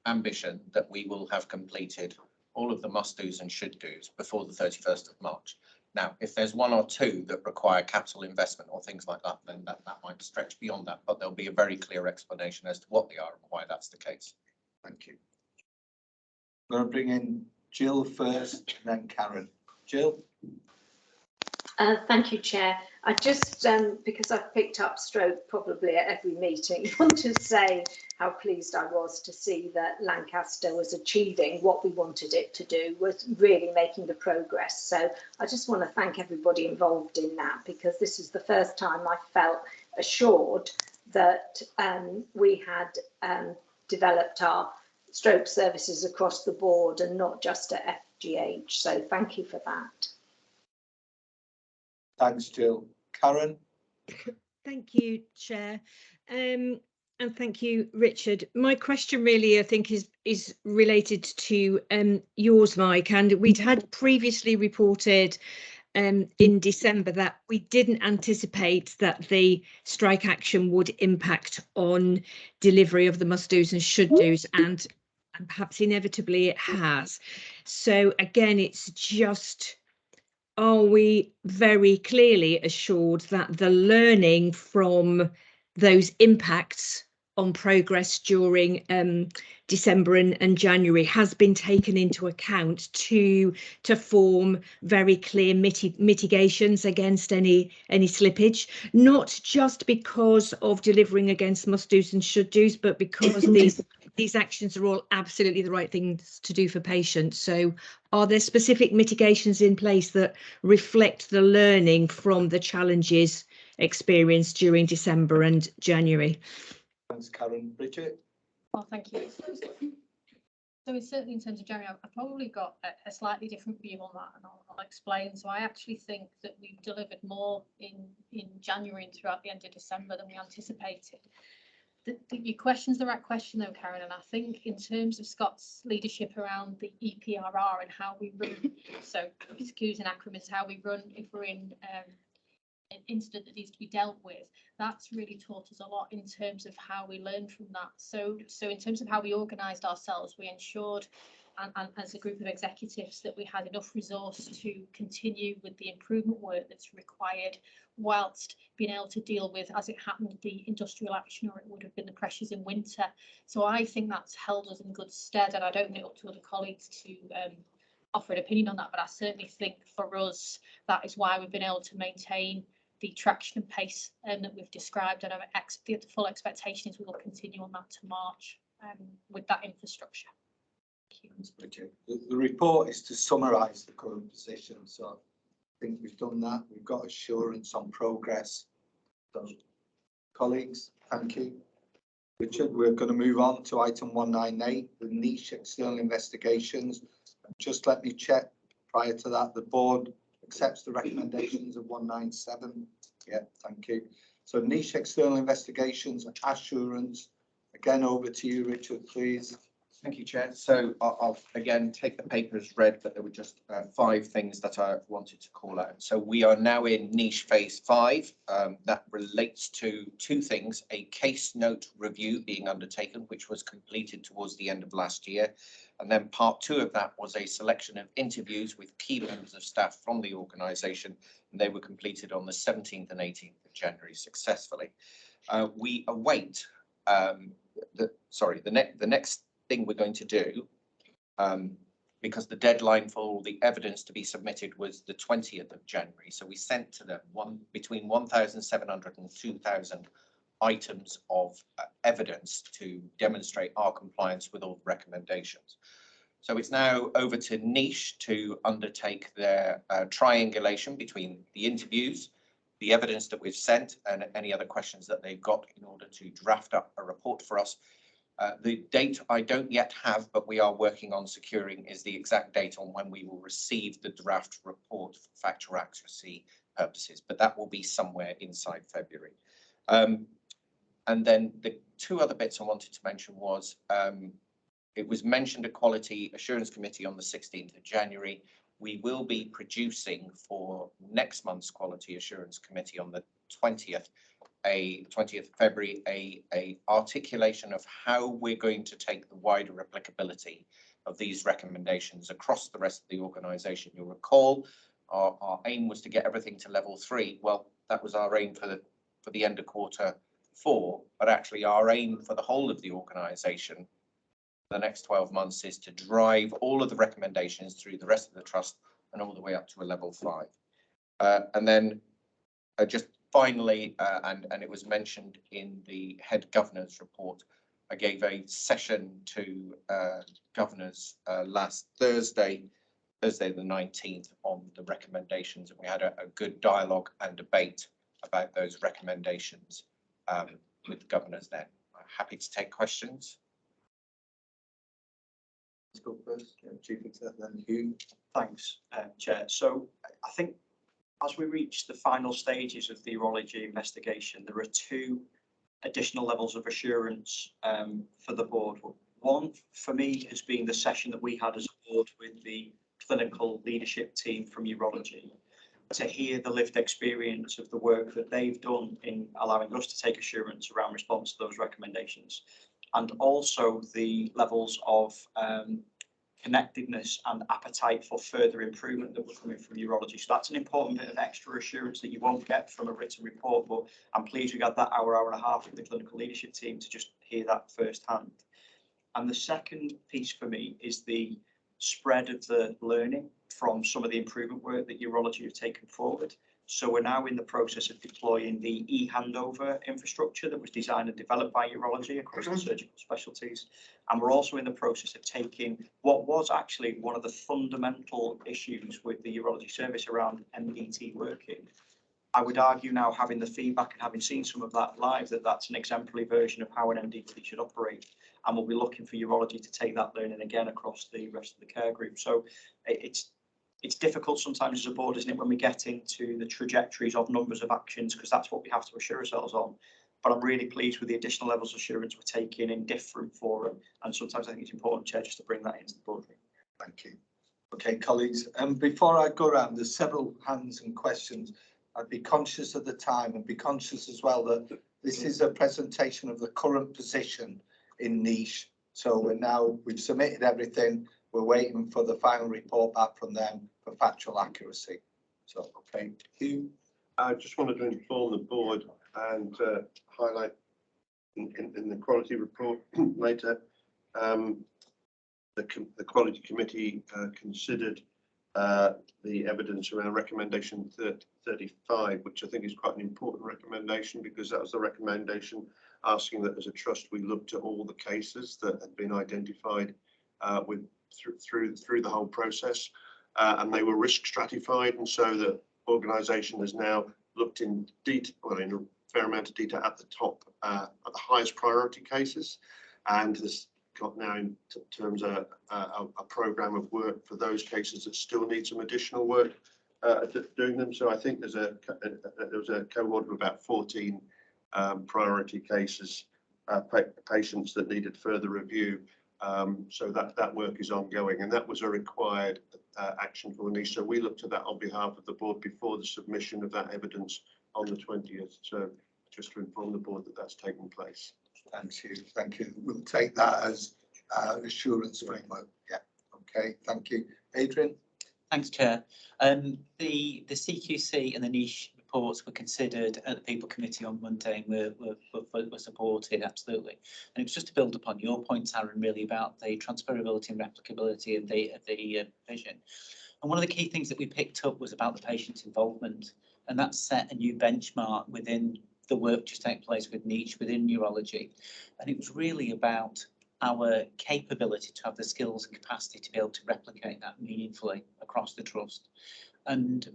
ambition that we will have completed all of the must do's and should do's before the 31st of March. Now, if there's one or two that require capital investment or things like that, then that might stretch beyond that, but there'll be a very clear explanation as to what they are and why that's the case. Thank you. I'm going to bring in Jill first, and then Karen. Jill? Thank you, Chair. I just, because I've picked up stroke probably at every meeting, want to say how pleased I was to see that Lancaster was achieving what we wanted it to do, was really making the progress. So I just want to thank everybody involved in that, because this is the first time I felt assured that we had developed our stroke services across the board and not just at FGH. So thank you for that. Thanks, Jill. Karen? Thank you, Chair. And thank you, Richard. My question really, I think, is related to yours, Mike, and we'd had previously reported in December that we didn't anticipate that the strike action would impact on delivery of the must-dos and should-dos, and perhaps inevitably it has. So again, it's just, are we very clearly assured that the learning from those impacts on progress during December and January has been taken into account to form very clear mitigations against any slippage, not just because of delivering against must-dos and should-dos, but because these actions are all absolutely the right things to do for patients. So are there specific mitigations in place that reflect the learning from the challenges experienced during December and January? Thanks, Karen. Bridget? Well, thank you. So certainly in terms of January, I've probably got a slightly different view on that, and I'll explain. So I actually think that we've delivered more in January and throughout the end of December than we anticipated. Your question's the right question though, Karen, and I think in terms of Scott's leadership around the EPRR and how we run, so excuse an acronym, is how we run if we're in an incident that needs to be dealt with. That's really taught us a lot in terms of how we learn from that. So in terms of how we organised ourselves, we ensured, and as a group of executives, that we had enough resource to continue with the improvement work that's required, whilst being able to deal with, as it happened, the industrial action, or it would have been the pressures in winter. So I think that's held us in good stead, and I'd open it up to other colleagues to offer an opinion on that, but I certainly think for us that is why we've been able to maintain the traction and pace that we've described, and the full expectation is we will continue on that to March with that infrastructure. The report is to summarise the current position, so I think we've done that. We've got assurance on progress. So, colleagues, thank you. Richard, we're going to move on to item 198, the niche external investigations. Just let me check prior to that, the board accepts the recommendations of 197. Yeah, thank you. So niche external investigations, assurance. Again, over to you, Richard, please. Thank you, Chair. So I'll again take the paper as read, but there were just 5 things that I wanted to call out. So we are now in niche phase 5. That relates to 2 things: a case note review being undertaken, which was completed towards the end of last year. And then part 2 of that was a selection of interviews with key members of staff from the organisation, and they were completed on the 17th and 18th of January successfully. We await the next thing we're going to do, because the deadline for all the evidence to be submitted was the 20th of January. So we sent to them between 1,700 and 2,000 items of evidence to demonstrate our compliance with all the recommendations. So it's now over to Niche to undertake their triangulation between the interviews, the evidence that we've sent, and any other questions that they've got in order to draft up a report for us, The date I don't yet have, but we are working on securing, is the exact date on when we will receive the draft report for factual accuracy purposes, but that will be somewhere inside February. And then the two other bits I wanted to mention was, it was mentioned at Quality Assurance Committee on the 16th of January. We will be producing for next month's Quality Assurance Committee on the 20th of February, a articulation of how we're going to take the wider applicability of these recommendations across the rest of the organisation. You'll recall our aim was to get everything to level 3. Well, that was our aim for the end of Q4, but actually our aim for the whole of the organisation the next 12 months is to drive all of the recommendations through the rest of the trust and all the way up to a level 5. And then just finally, and it was mentioned in the head governor's report, I gave a session to governors last Thursday the 19th, on the recommendations, and we had a good dialogue and debate about those recommendations with the governors then. I'm happy to take questions. Let's go first, Chief Executive, then Hugh. Thanks, Chair. So I think as we reach the final stages of the urology investigation, there are 2 additional levels of assurance for the board. One, for me, has been the session that we had as a board with the clinical leadership team from urology, to hear the lived experience of the work that they've done in allowing us to take assurance around response to those recommendations, and also the levels of connectedness and appetite for further improvement that were coming from urology. So that's an important bit of extra assurance that you won't get from a written report, but I'm pleased we got that hour and a half with the clinical leadership team to just hear that firsthand. And the second piece for me is the spread of the learning from some of the improvement work that urology have taken forward. So we're now in the process of deploying the e-handover infrastructure that was designed and developed by urology across the surgical specialties. And we're also in the process of taking what was actually one of the fundamental issues with the urology service around MDT working. I would argue now, having the feedback and having seen some of that live, that that's an exemplary version of how an MDT should operate. And we'll be looking for urology to take that learning again across the rest of the care group. So it's difficult sometimes as a board, isn't it, when we get into the trajectories of numbers of actions, because that's what we have to assure ourselves on. But I'm really pleased with the additional levels of assurance we're taking in different fora. And sometimes I think it's important, Chair, just to bring that into the boardroom. Thank you. Okay, colleagues, before I go around, there's several hands and questions. I'd be conscious of the time and be conscious as well that this is a presentation of the current position in niche. So we've submitted everything. We're waiting for the final report back from them for factual accuracy. So, okay, Hugh. I just wanted to inform the board and highlight in the quality report later, the quality committee considered the evidence around recommendation 35, which I think is quite an important recommendation, because that was the recommendation asking that as a trust we looked at all the cases that had been identified through the whole process, and they were risk stratified, and so the organisation has now looked in a fair amount of detail at the top, at the highest priority cases, and has got now in terms of a programme of work for those cases that still need some additional work doing them. So I think there was a cohort of about 14 priority cases, patients that needed further review. So that work is ongoing, and that was a required action for niche. So we looked at that on behalf of the board before the submission of that evidence on the 20th. So just to inform the board that that's taken place. Thank you. Thank you. We'll take that as assurance framework. Yeah. Okay. Thank you. Adrian. Thanks, Chair. The CQC and the niche reports were considered at the People Committee on Monday and were supported, absolutely. And it was just to build upon your points, Aaron, really about the transferability and replicability of the vision. And one of the key things that we picked up was about the patient's involvement, and that set a new benchmark within the work just taking place with niche within urology. And it was really about our capability to have the skills and capacity to be able to replicate that meaningfully across the trust. And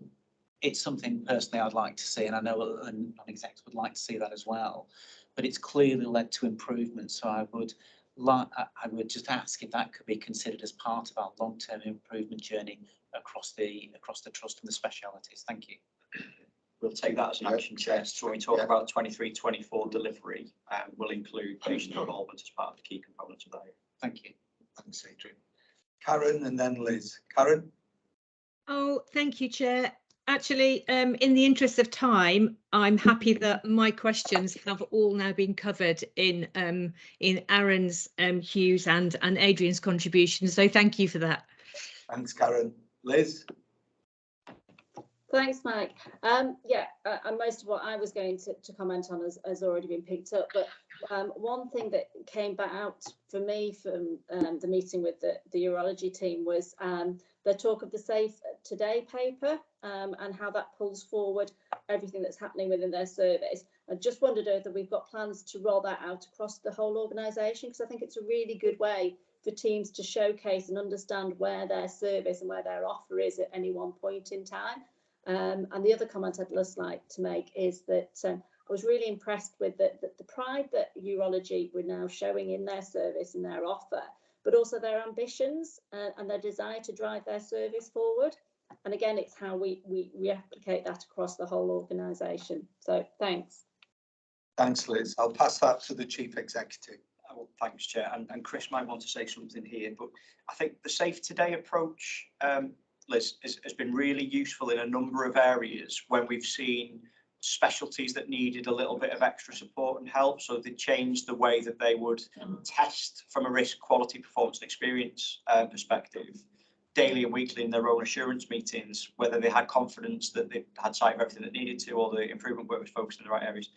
it's something personally I'd like to see, and I know an exec would like to see that as well. But it's clearly led to improvement. So I would I would just ask if that could be considered as part of our long-term improvement journey across the trust and the specialities. Thank you. We'll take that as an action, Chair. So when we talk about 23-24 delivery, we'll include patient involvement as part of the key components of that. Thank you. Thanks, Adrian. Karen and then Liz. Karen? Oh, thank you, Chair. Actually, in the interest of time, I'm happy that my questions have all now been covered in Aaron's, Hugh's and Adrian's contribution. So thank you for that. Thanks, Karen. Liz? Thanks, Mike. And most of what I was going to comment on has already been picked up. But one thing that came back out for me from the meeting with the urology team was the talk of the Safe Today paper and how that pulls forward everything that's happening within their service. I just wondered whether we've got plans to roll that out across the whole organisation, because I think it's a really good way for teams to showcase and understand where their service and where their offer is at any one point in time. And the other comment I'd just like to make is that I was really impressed with the pride that urology were now showing in their service and their offer, but also their ambitions and their desire to drive their service forward. And again, it's how we replicate that across the whole organisation. So thanks. Thanks, Liz. I'll pass that to the Chief Executive. Well, thanks, Chair. And Chris might want to say something here, but I think the Safe Today approach, Liz, has been really useful in a number of areas when we've seen specialties that needed a little bit of extra support and help. So they changed the way that they would test from a risk, quality, performance and experience perspective, daily and weekly in their own assurance meetings, whether they had confidence that they had sight of everything that needed to, or the improvement work was focused in the right areas.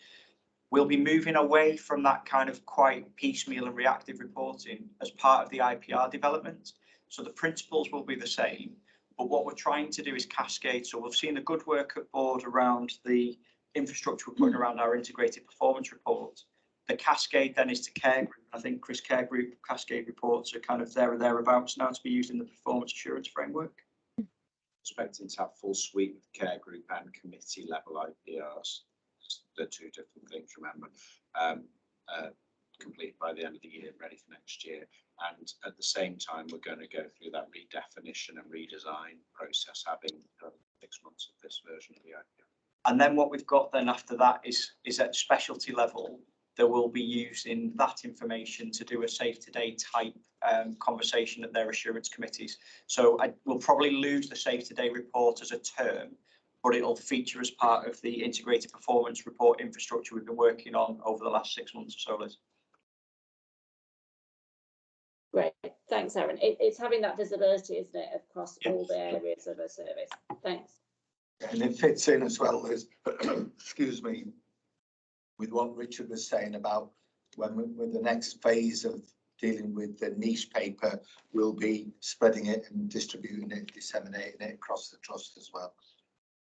We'll be moving away from that kind of quite piecemeal and reactive reporting as part of the IPR development. So the principles will be the same, but what we're trying to do is cascade. So we've seen the good work at board around the infrastructure we're putting around our integrated performance report. The cascade then is to care group. I think Chris Care Group cascade reports are kind of there or thereabouts now to be used in the performance assurance framework. Expecting to have full suite of care group and committee level IPRs. The two different things, remember, complete by the end of the year, ready for next year. And at the same time, we're going to go through that redefinition and redesign process, having 6 months of this version of the IPR. And then what we've got then after that is at specialty level, there will be using that information to do a Safe Today type conversation at their assurance committees. So we'll probably lose the Safe Today report as a term, but it'll feature as part of the integrated performance report infrastructure we've been working on over the last 6 months or so, Liz. Great, thanks, Aaron. It's having that visibility, isn't it, across all the areas of a service. Thanks. And it fits in as well as, excuse me, with what Richard was saying about with the next phase of dealing with the niche paper, we'll be spreading it and distributing it, disseminating it across the trust as well.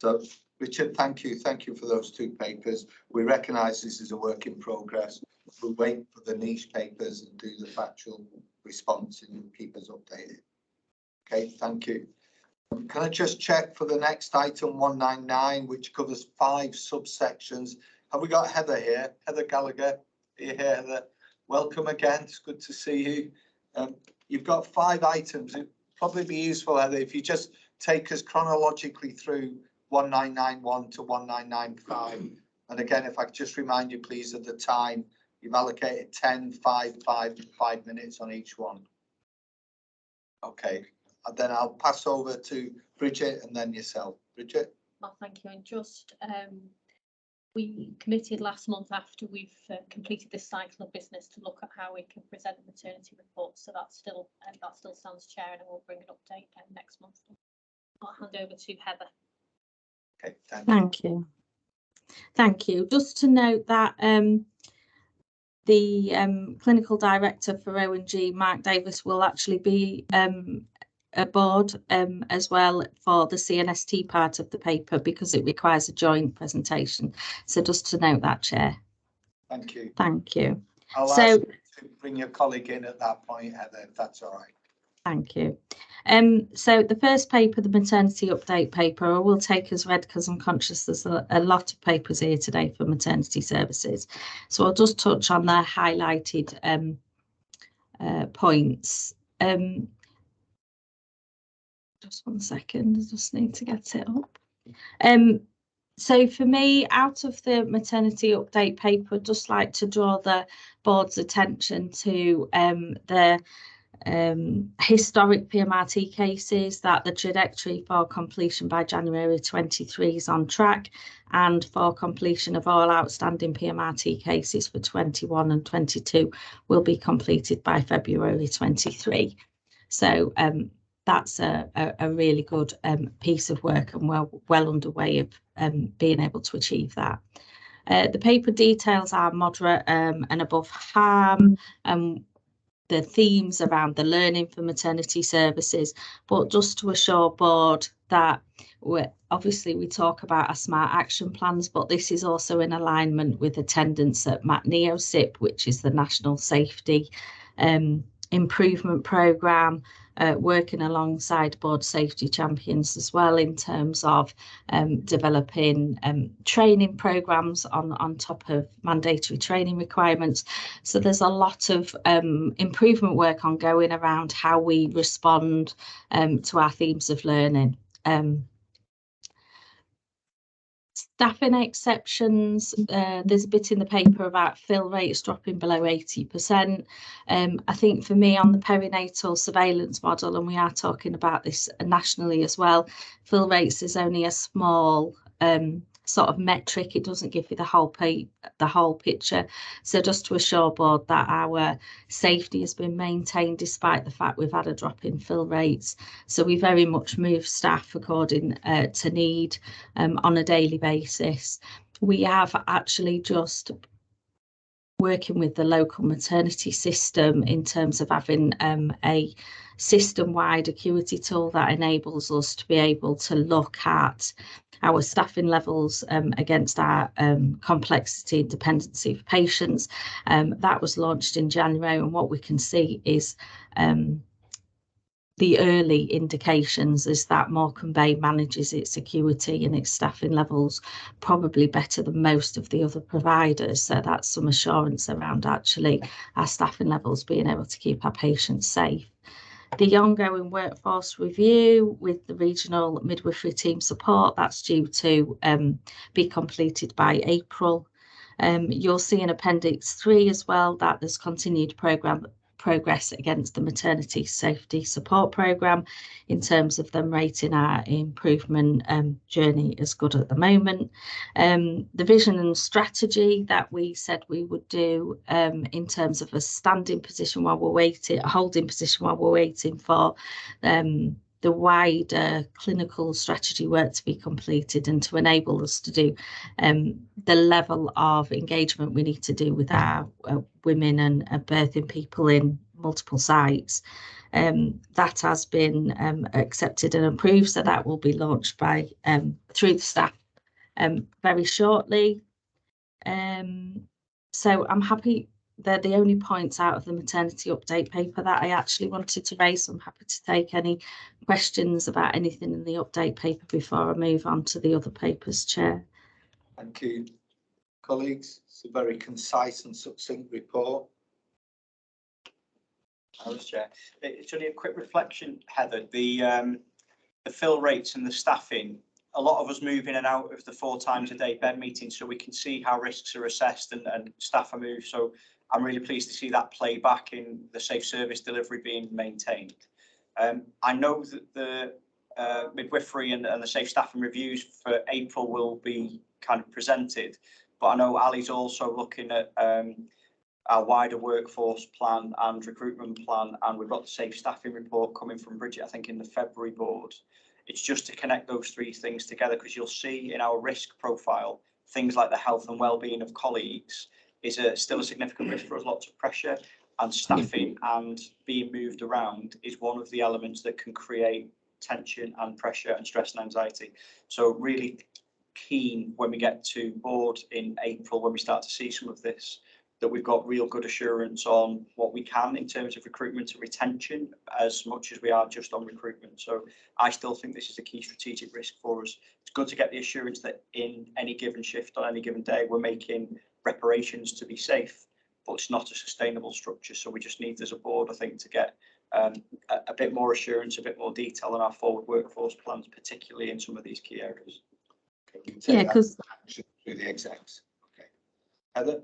So, Richard, thank you. Thank you for those two papers. We recognise this is a work in progress. We'll wait for the niche papers and do the factual response and keep us updated. Okay, thank you. Can I just check for the next item 199, which covers 5 subsections? Have we got Heather here? Heather Gallagher, are you here, Heather? Welcome again. It's good to see you. You've got 5 items. It'd probably be useful, Heather, if you just take us chronologically through 1991 to 1995. And again, if I could just remind you, please, of the time, you've allocated 10, 5 minutes on each one. Okay, and then I'll pass over to Bridget and then yourself. Bridget? Well, thank you. And just we committed last month, after we've completed this cycle of business, to look at how we can present a maternity report. So that still stands, Chair, and we'll bring an update next month. I'll hand over to Heather. Okay, thank you. Thank you. Just to note that the clinical director for O&G, Mark Davis, will actually be aboard as well for the CNST part of the paper, because it requires a joint presentation. So just to note that, Chair. Thank you. Thank you. I'll ask you to bring your colleague in at that point, Heather, if that's all right. Thank you. So the first paper, the maternity update paper, I will take as read because I'm conscious there's a lot of papers here today for maternity services. So I'll just touch on the highlighted points. Just 1 second, I just need to get it up. So for me, out of the maternity update paper, I'd just like to draw the board's attention to the historic PMRT cases, that the trajectory for completion by January 23 is on track, and for completion of all outstanding PMRT cases for 21 and 22 will be completed by February 23. So that's a really good piece of work, and well underway of being able to achieve that. The paper details are moderate and above harm, the themes around the learning for maternity services, but just to assure board that obviously we talk about our smart action plans, but this is also in alignment with attendance at MATNEOSIP, which is the National Safety Improvement Programme, working alongside board safety champions as well in terms of developing training programmes on top of mandatory training requirements. So there's a lot of improvement work ongoing around how we respond to our themes of learning. Staffing exceptions, there's a bit in the paper about fill rates dropping below 80%. I think for me on the perinatal surveillance model, and we are talking about this nationally as well, fill rates is only a small sort of metric. It doesn't give you the whole picture. So just to assure board that our safety has been maintained despite the fact we've had a drop in fill rates. So we very much move staff according to need on a daily basis. We have actually just working with the local maternity system in terms of having a system-wide acuity tool that enables us to be able to look at our staffing levels against our complexity and dependency of patients. That was launched in January, and what we can see is the early indications is that Morecambe Bay manages its acuity and its staffing levels probably better than most of the other providers. So that's some assurance around actually our staffing levels being able to keep our patients safe. The ongoing workforce review with the regional midwifery team support, that's due to be completed by April. You'll see in Appendix 3 as well that there's continued progress against the maternity safety support programme in terms of them rating our improvement journey as good at the moment. The vision and strategy that we said we would do in terms of a standing position while we're waiting, a holding position while we're waiting for the wider clinical strategy work to be completed and to enable us to do the level of engagement we need to do with our women and birthing people in multiple sites. That has been accepted and approved, so that will be launched by through the staff very shortly. So I'm happy. They're the only points out of the maternity update paper that I actually wanted to raise. I'm happy to take any questions about anything in the update paper before I move on to the other papers, Chair. Thank you, colleagues. It's a very concise and succinct report. Chair. It's only a quick reflection, Heather. The fill rates and the staffing, a lot of us move in and out of the 4 times a day bed meetings, so we can see how risks are assessed and staff are moved. So I'm really pleased to see that play back in the safe service delivery being maintained. I know that the midwifery and the safe staffing reviews for April will be kind of presented, but I know Ali's also looking at our wider workforce plan and recruitment plan, and we've got the safe staffing report coming from Bridget, I think, in the February board. It's just to connect those 3 things together, because you'll see in our risk profile things like the health and well-being of colleagues is still a significant risk for us, lots of pressure, and staffing and being moved around is one of the elements that can create tension and pressure and stress and anxiety. So really keen when we get to board in April, when we start to see some of this, that we've got real good assurance on what we can in terms of recruitment and retention, as much as we are just on recruitment. So I still think this is a key strategic risk for us. It's good to get the assurance that in any given shift on any given day, we're making preparations to be safe, but it's not a sustainable structure. So we just need as a board, I think, to get a bit more assurance, a bit more detail on our forward workforce plans, particularly in some of these key areas. Yeah, because through the execs. Okay. Heather?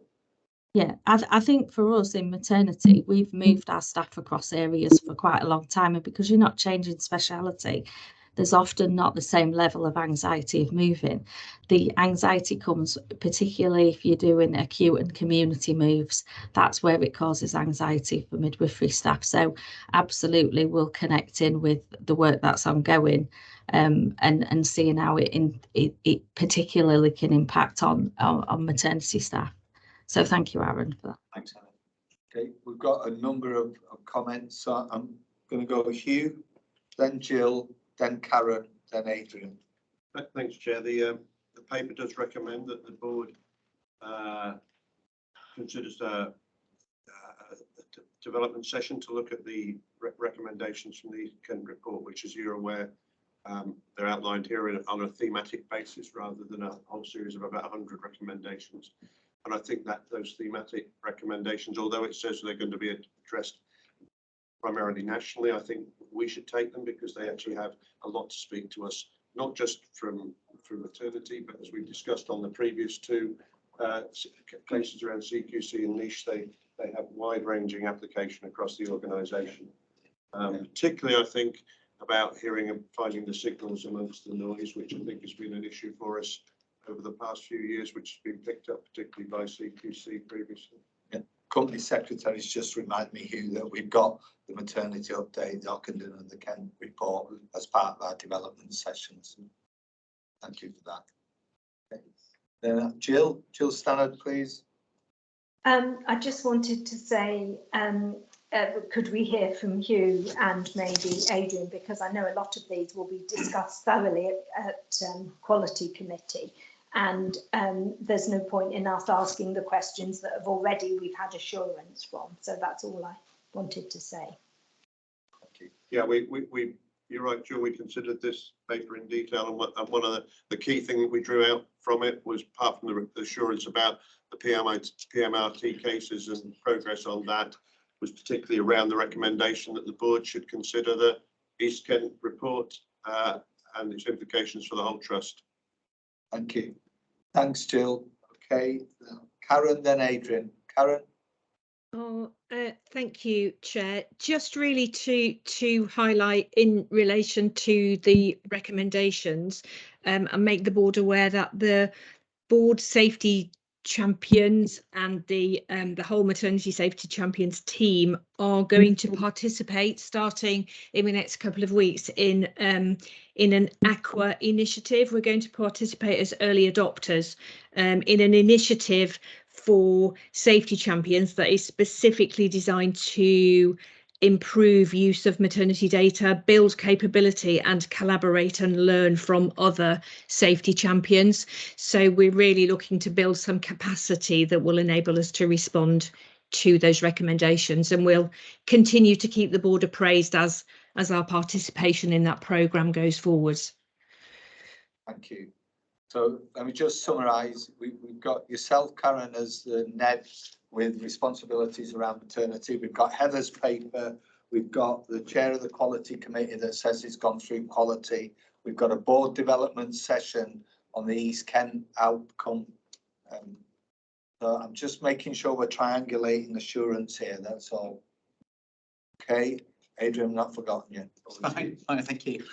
yeah, I think for us in maternity, we've moved our staff across areas for quite a long time, and because you're not changing speciality, there's often not the same level of anxiety of moving. The anxiety comes particularly if you're doing acute and community moves. That's where it causes anxiety for midwifery staff. So absolutely we'll connect in with the work that's ongoing, and seeing how it particularly can impact on maternity staff. So thank you, Aaron, for that. Thanks, Aaron. Okay, we've got a number of comments. So I'm going to go Hugh, then Jill, then Karen, then Adrian. Thanks, Chair. The paper does recommend that the board considers a development session to look at the recommendations from the Kent report, which, as you're aware, they're outlined here on a thematic basis rather than a whole series of about 100 recommendations. And I think that those thematic recommendations, although it says they're going to be addressed primarily nationally, I think we should take them because they actually have a lot to speak to us, not just from maternity, but as we discussed on the previous two cases around CQC and niche, they have wide-ranging application across the organisation. Particularly, I think, about hearing and finding the signals amongst the noise, which I think has been an issue for us over the past few years, which has been picked up particularly by CQC previously. Yeah. Company secretaries just remind me, Hugh, that we've got the maternity update, the Ockenden and the Kent report as part of our development sessions. Thank you for that. Okay. Jill Stannard, please. I just wanted to say, could we hear from Hugh and maybe Adrian, because I know a lot of these will be discussed thoroughly at Quality Committee, and there's no point in us asking the questions that have already we've had assurance from. So that's all I wanted to say. Thank you. Yeah, you're right, Jill. We considered this paper in detail, and one of the key thing that we drew out from it was, apart from the assurance about the PMRT cases and progress on that, was particularly around the recommendation that the board should consider the East Kent report and its implications for the whole trust. Thank you. Thanks, Jill. Okay, Karen, then Adrian. Karen. Oh, thank you, Chair. Just really to highlight in relation to the recommendations, and make the board aware that the board safety champions and the whole maternity safety champions team are going to participate starting in the next couple of weeks in an AQUA initiative. We're going to participate as early adopters in an initiative for safety champions that is specifically designed to improve use of maternity data, build capability and collaborate and learn from other safety champions. So we're really looking to build some capacity that will enable us to respond to those recommendations, and we'll continue to keep the board appraised as our participation in that programme goes forwards. Thank you. So let me just summarise. We've got yourself, Karen, as the NED with responsibilities around maternity. We've got Heather's paper. We've got the chair of the quality committee that says it's gone through quality. We've got a board development session on the East Kent outcome. So I'm just making sure we're triangulating assurance here. That's all. Okay, Adrian, I've not forgotten you. Fine, thank you.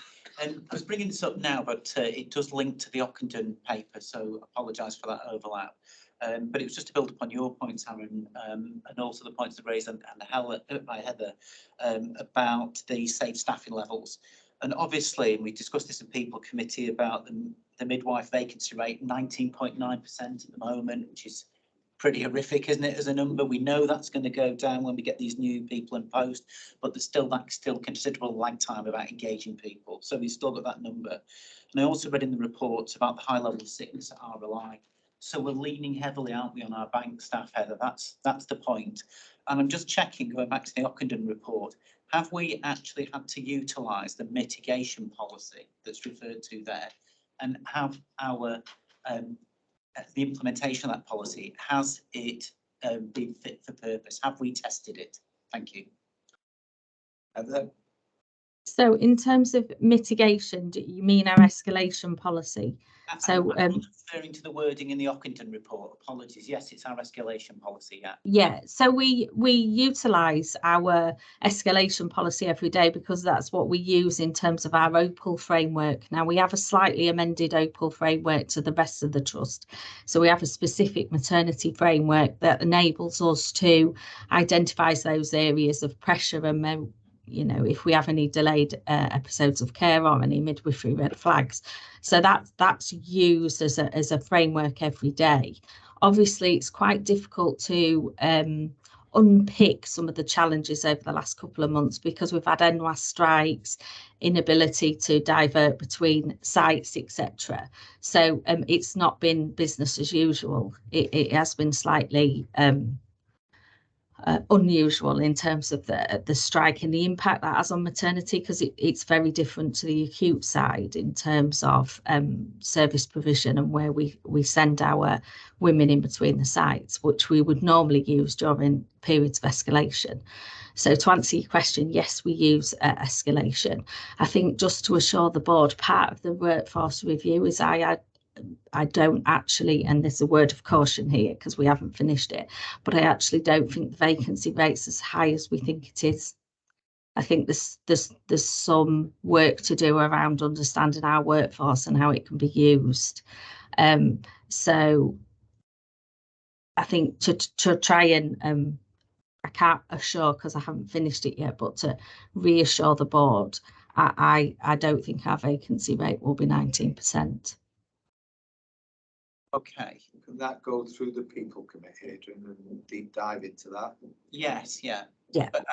I was bringing this up now, but it does link to the Ockenden paper, so apologise for that overlap. But it was just to build upon your points, Aaron, and also the points that raised by Heather about the safe staffing levels. And obviously, we discussed this in People Committee about the midwife vacancy rate, 19.9% at the moment, which is pretty horrific, isn't it, as a number? We know that's going to go down when we get these new people in post, but there's still considerable lag time about engaging people. So we've still got that number. And I also read in the reports about the high level of sickness at RLI. So we're leaning heavily, aren't we, on our bank staff, Heather? That's the point. And I'm just checking, going back to the Ockenden report, have we actually had to utilise the mitigation policy that's referred to there? And have our the implementation of that policy, has it been fit for purpose? Have we tested it? Thank you. And then So in terms of mitigation, do you mean our escalation policy? So I'm referring to the wording in the Ockington report. Apologies. Yes, it's our escalation policy. Yeah. yeah, so we utilise our escalation policy every day because that's what we use in terms of our OPAL framework. Now we have a slightly amended OPAL framework to the rest of the trust. So we have a specific maternity framework that enables us to identify those areas of pressure and you know, if we have any delayed episodes of care or any midwifery red flags. So that's used as a framework every day. Obviously, it's quite difficult to unpick some of the challenges over the last couple of months because we've had NWAS strikes, inability to divert between sites, etc. So it's not been business as usual. It has been slightly unusual in terms of the strike and the impact that has on maternity, because it's very different to the acute side in terms of service provision and where we send our women in between the sites, which we would normally use during periods of escalation. So to answer your question, yes, we use escalation. I think just to assure the board, part of the workforce review is I don't actually, and there's a word of caution here because we haven't finished it, but I actually don't think the vacancy rate's as high as we think it is. I think there's some work to do around understanding our workforce and how it can be used. So I think to try and I can't assure because I haven't finished it yet, but to reassure the board, I don't think our vacancy rate will be 19%. Okay. Can that go through the people committee, Adrian, and deep dive into that? Yes, yeah. Yeah. But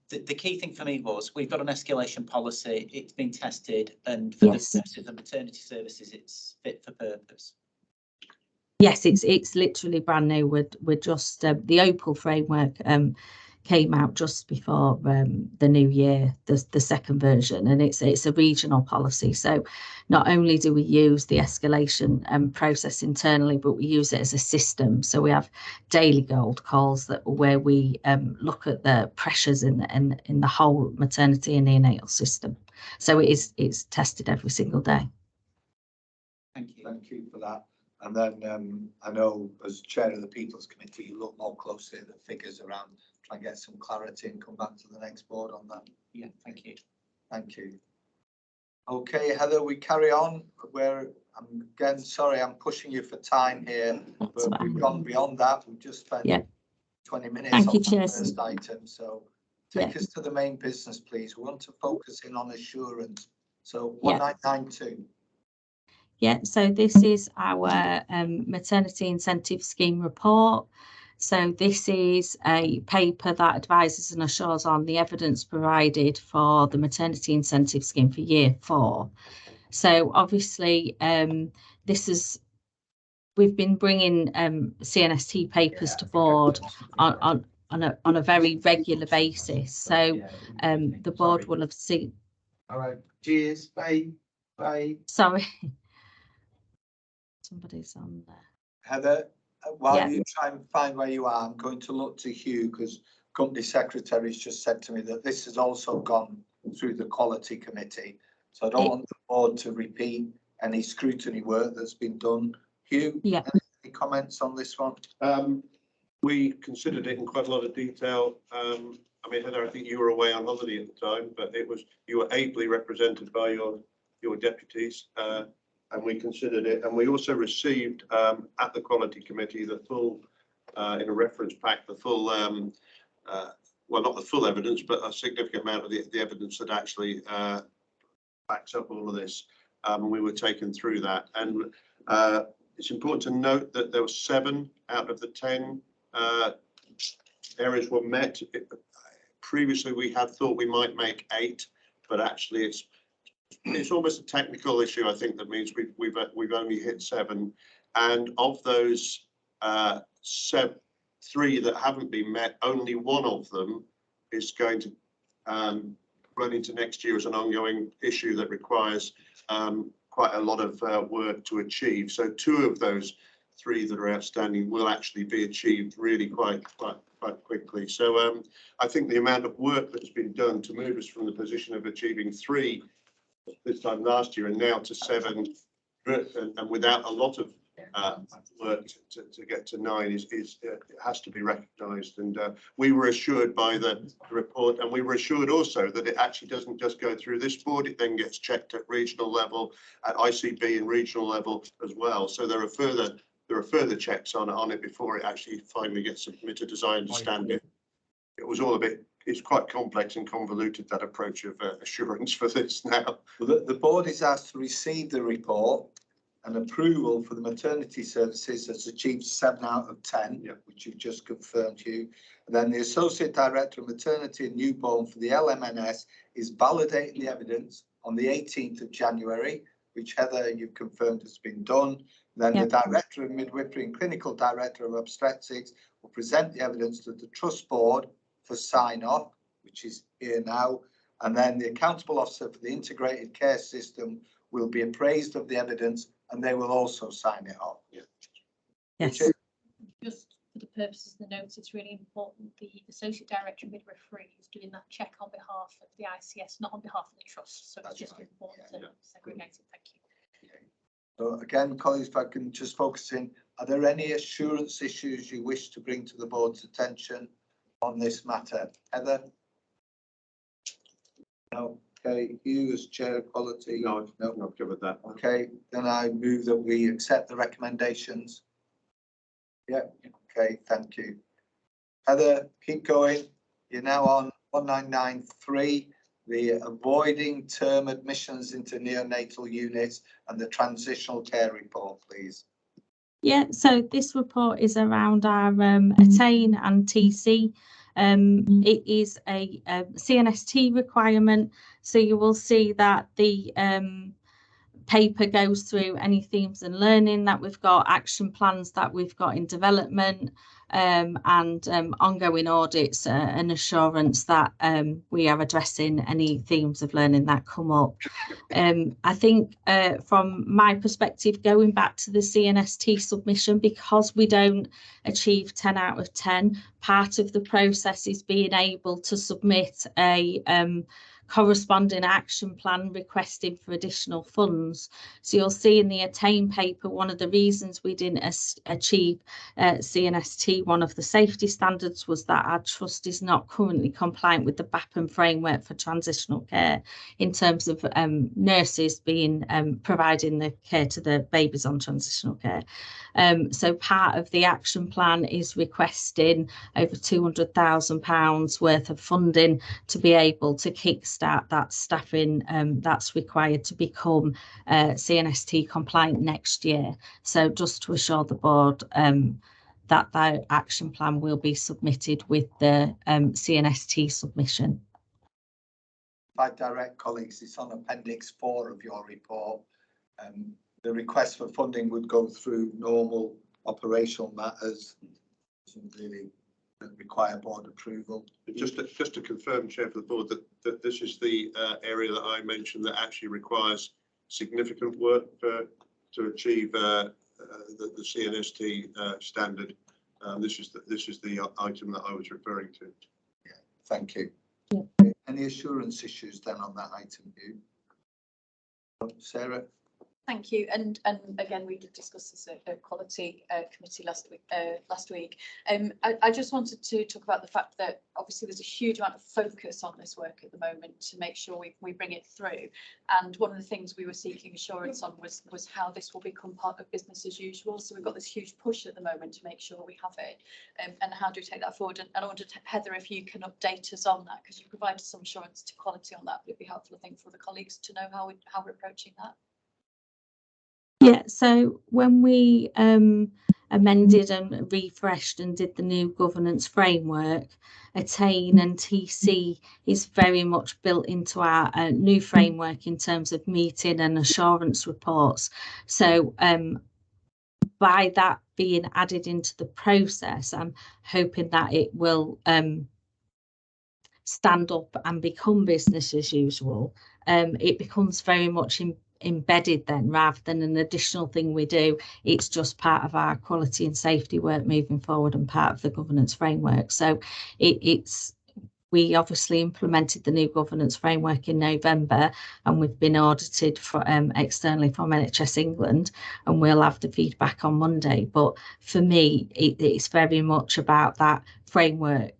the key thing for me was we've got an escalation policy. It's been tested, and for yes. the rest of the maternity services, it's fit for purpose. Yes, it's literally brand new. We're just the OPAL framework came out just before the new year, the second version, and it's a regional policy. So not only do we use the escalation process internally, but we use it as a system. So we have daily gold calls where we look at the pressures in the whole maternity and neonatal system. So it's tested every single day. Thank you. Thank you for that. And then I know as chair of the People's Committee, you look more closely at the figures around, try and get some clarity and come back to the next board on that. Yeah, thank you. Thank you. Okay, Heather, we carry on. I'm again sorry, I'm pushing you for time here, but we've gone beyond that. We've just spent 20 minutes on the first item. So take us to the main business, please. We want to focus in on assurance. So 1992. Yeah, so this is our maternity incentive scheme report. So this is a paper that advises and assures on the evidence provided for the maternity incentive scheme for year 4. So obviously we've been bringing CNST papers to board on a very regular basis. So the board will have seen. All right, cheers, bye. Sorry. Somebody's on there. Heather, while you try and find where you are, I'm going to look to Hugh because company secretary's just said to me that this has also gone through the quality committee. So I don't want the board to repeat any scrutiny work that's been done. Hugh, any comments on this one? We considered it in quite a lot of detail. I mean, Heather, I think you were away on holiday at the time, but you were ably represented by your deputies. And we considered it, and we also received at the quality committee the full, in a reference pack, the full, well, not the full evidence, but a significant amount of the evidence that actually backs up all of this. And we were taken through that. And it's important to note that there were 7 out of the 10 areas were met. Previously, we had thought we might make 8, but actually it's almost a technical issue. I think that means we've only hit 7, and of those 3 that haven't been met, only 1 of them is going to run into next year as an ongoing issue that requires quite a lot of work to achieve. So 2 of those three that are outstanding will actually be achieved really quite quickly. So I think the amount of work that's been done to move us from the position of achieving 3 this time last year and now to 7, and without a lot of work to get to 9 it has to be recognised. And we were assured by the report, and we were assured also that it actually doesn't just go through this board, it then gets checked at regional level, at ICB and regional level as well. So there are further checks on it before it actually finally gets submitted, as I understand it. It was all a bit, it's quite complex and convoluted, that approach of assurance for this now. Well, the board is asked to receive the report, and approval for the maternity services has achieved 7 out of 10, which you've just confirmed to you. And then the Associate Director of Maternity and Newborn for the LMNS is validating the evidence on the 18th of January, which Heather, you've confirmed has been done. Then the Director of Midwifery and Clinical Director of Obstetrics will present the evidence to the Trust Board for sign-off, which is here now. And then the Accountable Officer for the Integrated Care System will be appraised of the evidence, and they will also sign it off. Yes. Just for the purposes of the notes, it's really important the Associate Director of Midwifery is doing that check on behalf of the ICS, not on behalf of the Trust. So it's just important to segregate it. Thank you. So again, colleagues, if I can just focus in, are there any assurance issues you wish to bring to the board's attention on this matter? Heather? No. Okay, you as Chair of Quality? No, I've not covered that. Okay, then I move that we accept the recommendations. Yeah, okay, thank you. Heather, keep going. You're now on 1993, the avoiding term admissions into neonatal units and the transitional care report, please. Yeah, so this report is around our ATTAIN and TC. It is a CNST requirement, so you will see that the paper goes through any themes and learning that we've got, action plans that we've got in development, and ongoing audits and assurance that we are addressing any themes of learning that come up. I think from my perspective, going back to the CNST submission, because we don't achieve 10 out of 10, part of the process is being able to submit a corresponding action plan requesting for additional funds. So you'll see in the ATTAIN paper, one of the reasons we didn't achieve CNST, one of the safety standards, was that our trust is not currently compliant with the BAPM framework for transitional care in terms of nurses being providing the care to the babies on transitional care. So part of the action plan is requesting over £200,000 worth of funding to be able to kickstart that staffing that's required to become CNST compliant next year. So just to assure the board that the action plan will be submitted with the CNST submission. If I direct colleagues, it's on Appendix 4 of your report. The request for funding would go through normal operational matters. Doesn't really require board approval. Just to confirm, Chair, for the board, that this is the area that I mentioned that actually requires significant work to achieve the CNST standard. This is the item that I was referring to. Yeah, thank you. Any assurance issues then on that item, you? Sarah? Thank you. And again, we did discuss this at Quality Committee last week. I just wanted to talk about the fact that obviously there's a huge amount of focus on this work at the moment to make sure we bring it through. And one of the things we were seeking assurance on was how this will become part of business as usual. So we've got this huge push at the moment to make sure we have it. And how do we take that forward? And I wondered, Heather, if you can update us on that, because you provided some assurance to Quality on that, but it'd be helpful, I think, for the colleagues to know how we're approaching that. Yeah, so when we amended and refreshed and did the new governance framework, ATTAIN and TC is very much built into our new framework in terms of meeting and assurance reports. So by that being added into the process, I'm hoping that it will stand up and become business as usual. It becomes very much embedded then, rather than an additional thing we do. It's just part of our quality and safety work moving forward and part of the governance framework. So we obviously implemented the new governance framework in November, and we've been audited externally from NHS England, and we'll have the feedback on Monday. But for me, it's very much about that framework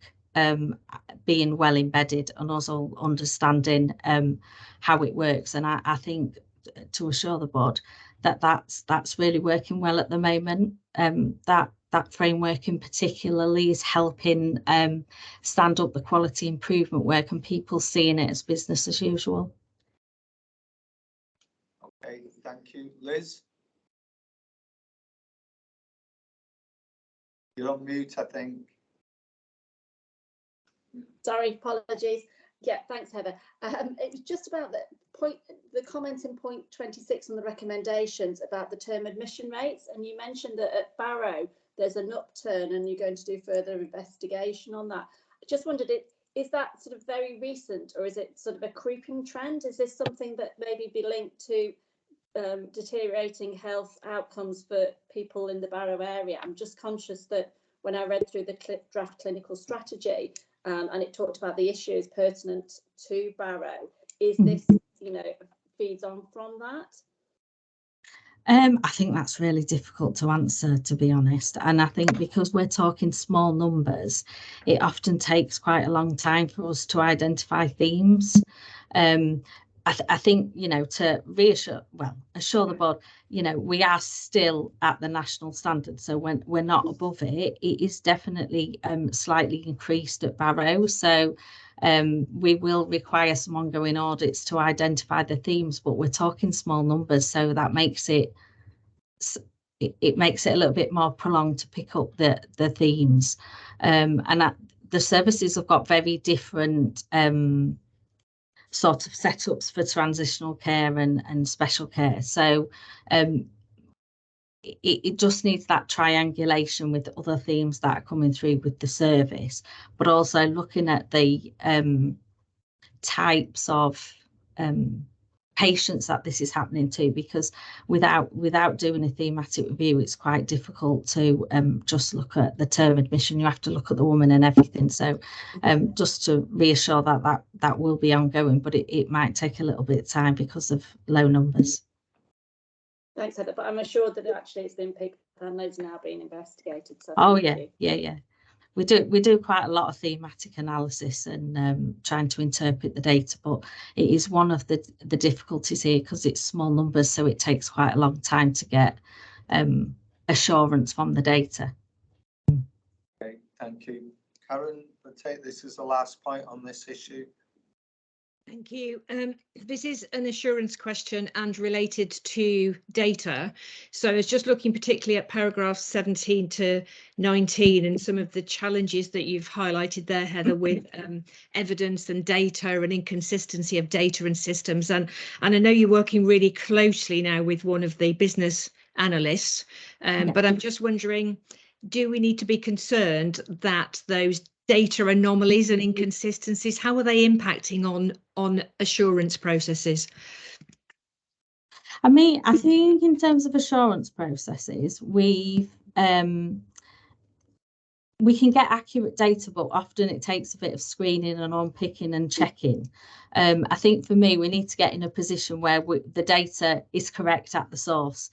being well embedded and us all understanding how it works. And I think, to assure the board, that's really working well at the moment. That framework in particularly is helping stand up the quality improvement work and people seeing it as business as usual. Okay, thank you. Liz? You're on mute, I think. Sorry, apologies. Yeah, thanks, Heather. It was just about the comment in point 26 on the recommendations about the term admission rates, and you mentioned that at Barrow there's an upturn and you're going to do further investigation on that. I just wondered, is that sort of very recent, or is it sort of a creeping trend? Is this something that maybe be linked to deteriorating health outcomes for people in the Barrow area? I'm just conscious that when I read through the draft clinical strategy, and it talked about the issues pertinent to Barrow, is this, feeds on from that? I think that's really difficult to answer, to be honest. And I think because we're talking small numbers, it often takes quite a long time for us to identify themes. I think, to assure the board, we are still at the national standard. So when we're not above it, it is definitely slightly increased at Barrow. So we will require some ongoing audits to identify the themes, but we're talking small numbers. So that makes it makes it a little bit more prolonged to pick up the themes. The services have got very different sort of setups for transitional care and special care. So it just needs that triangulation with other themes that are coming through with the service, but also looking at the types of patients that this is happening to, because without doing a thematic review, it's quite difficult to just look at the term admission. You have to look at the woman and everything. So just to reassure that will be ongoing, but it might take a little bit of time because of low numbers. Thanks, Heather, but I'm assured that actually it's been picked and is now being investigated. So oh yeah. We do quite a lot of thematic analysis and trying to interpret the data, but it is one of the difficulties here because it's small numbers, so it takes quite a long time to get assurance from the data. Okay, thank you. Karen, we'll take this as the last point on this issue. Thank you. This is an assurance question and related to data. So I was just looking particularly at paragraphs 17 to 19 and some of the challenges that you've highlighted there, Heather, with evidence and data and inconsistency of data and systems. And I know you're working really closely now with one of the business analysts, but I'm just wondering, do we need to be concerned that those data anomalies and inconsistencies, how are they impacting on assurance processes? I think in terms of assurance processes, we can get accurate data, but often it takes a bit of screening and unpicking and checking. I think for me, we need to get in a position where the data is correct at the source.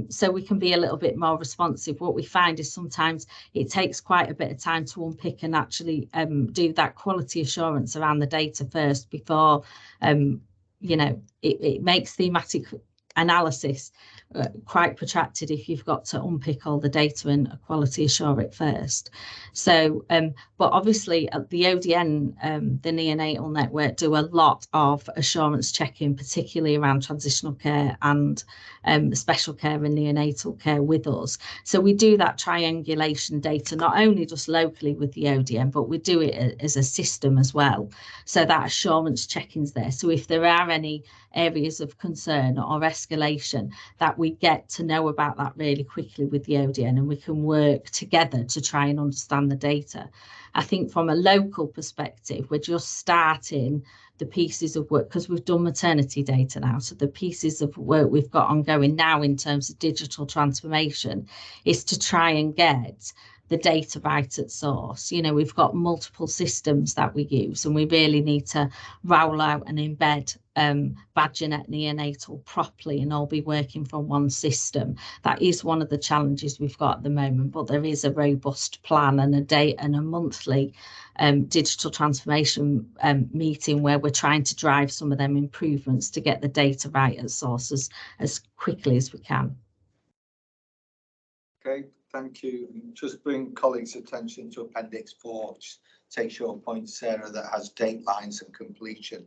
So we can be a little bit more responsive. What we find is sometimes it takes quite a bit of time to unpick and actually do that quality assurance around the data first before, it makes thematic analysis quite protracted if you've got to unpick all the data and quality assure it first. So, but obviously at the ODN, the neonatal network do a lot of assurance checking, particularly around transitional care and special care and neonatal care with us. So we do that triangulation data, not only just locally with the ODN, but we do it as a system as well. So that assurance checking's there. So if there are any areas of concern or escalation escalation, that we get to know about that really quickly with the ODN and we can work together to try and understand the data. I think from a local perspective, we're just starting the pieces of work because we've done maternity data now. So the pieces of work we've got ongoing now in terms of digital transformation is to try and get the data right at source. You know, we've got multiple systems that we use and we really need to roll out and embed Badgernet neonatal properly and all be working from one system. That is one of the challenges we've got at the moment, but there is a robust plan and a day and a monthly digital transformation meeting where we're trying to drive some of them improvements to get the data right at sources as quickly as we can. Okay, thank you. Just bring colleagues' attention to Appendix 4, which takes your point, Sarah, that has date lines and completion.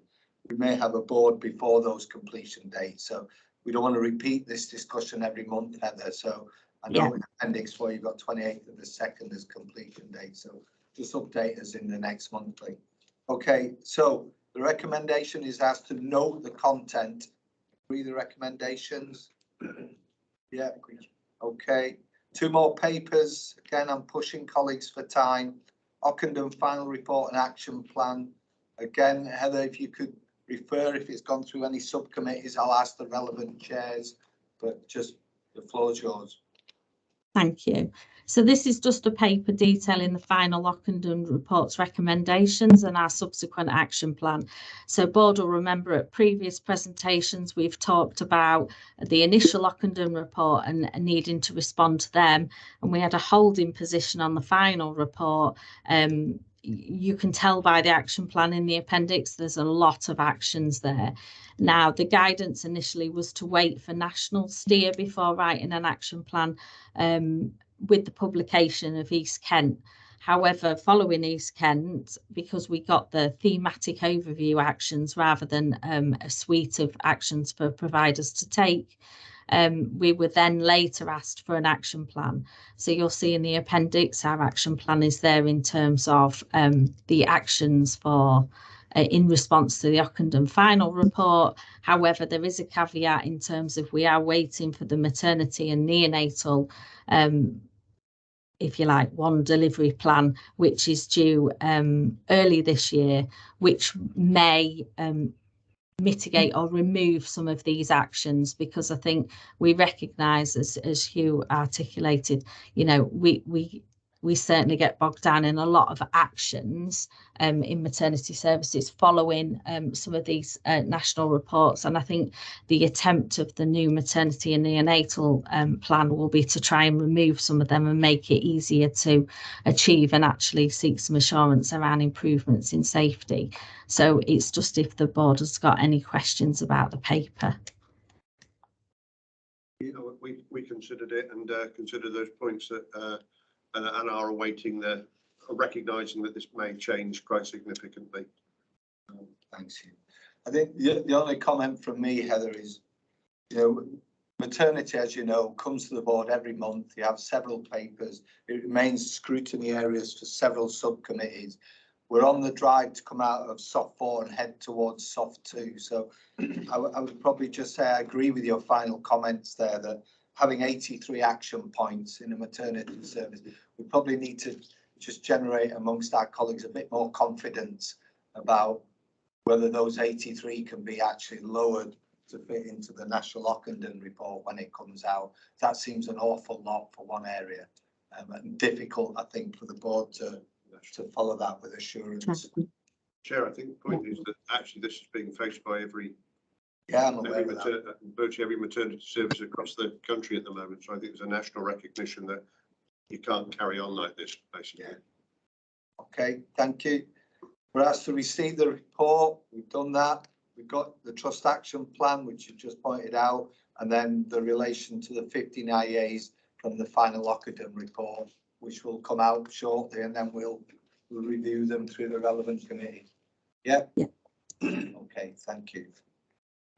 We may have a board before those completion dates, so we don't want to repeat this discussion every month, Heather. So I know in Appendix 4 you've got 28th of the 2nd as completion date, so just update us in the next monthly. Okay, so the recommendation is asked to note the content. Read the recommendations. Yeah, okay. 2 more papers. Again, I'm pushing colleagues for time. Ockenden final report and action plan. Again, Heather, if you could refer if it's gone through any subcommittees, I'll ask the relevant chairs, but just the floor is yours. Thank you. So this is just a paper detailing the final Ockenden report's recommendations and our subsequent action plan. So board will remember at previous presentations we've talked about the initial Ockenden report and needing to respond to them, and we had a holding position on the final report. You can tell by the action plan in the appendix there's a lot of actions there. Now the guidance initially was to wait for national steer before writing an action plan with the publication of East Kent. However, following East Kent, because we got the thematic overview actions rather than a suite of actions for providers to take, we were then later asked for an action plan. So you'll see in the appendix our action plan is there in terms of the actions for in response to the Ockenden final report. However, there is a caveat in terms of we are waiting for the maternity and neonatal if you like, one delivery plan, which is due early this year, which may mitigate or remove some of these actions, because I think we recognise, as Hugh articulated, you know, we certainly get bogged down in a lot of actions in maternity services following some of these national reports. And I think the attempt of the new maternity and neonatal plan will be to try and remove some of them and make it easier to achieve and actually seek some assurance around improvements in safety. So it's just if the board has got any questions about the paper. You know, we considered it and considered those points that and are awaiting recognising that this may change quite significantly. Thanks, Hugh. I think the only comment from me, Heather, is, you know, maternity, as you know, comes to the board every month. You have several papers. It remains scrutiny areas for several subcommittees. We're on the drive to come out of SOF 4 and head towards SOF 2. So I would probably just say I agree with your final comments there, that having 83 action points in a maternity service, we probably need to just generate amongst our colleagues a bit more confidence about whether those 83 can be actually lowered to fit into the National Ockenden report when it comes out. That seems an awful lot for one area, and difficult, I think, for the board to follow that with assurance. Chair, I think the point is that actually this is being faced by virtually every maternity service across the country at the moment. So I think there's a national recognition that you can't carry on like this, basically. Yeah. Okay, thank you. We're asked to receive the report. We've done that. We've got the trust action plan, which you just pointed out, and then the relation to the 15 IAs from the final Ockenden report, which will come out shortly, and then we'll review them through the relevant committee. Yeah. Okay, thank you.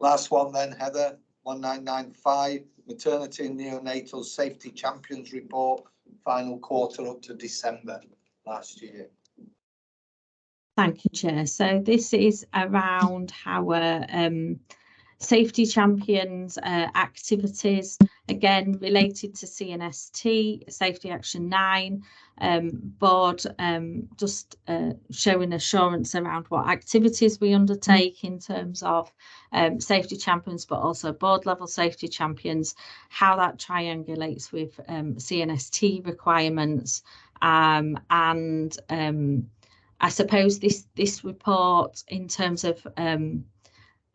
Last one then, Heather, 1995, Maternity and Neonatal Safety Champions Report, final quarter up to December last year. Thank you, Chair. So this is around our Safety champions activities, again related to CNST, Safety Action 9, board just showing assurance around what activities we undertake in terms of safety champions, but also board level safety champions, how that triangulates with CNST requirements, and I suppose this report in terms of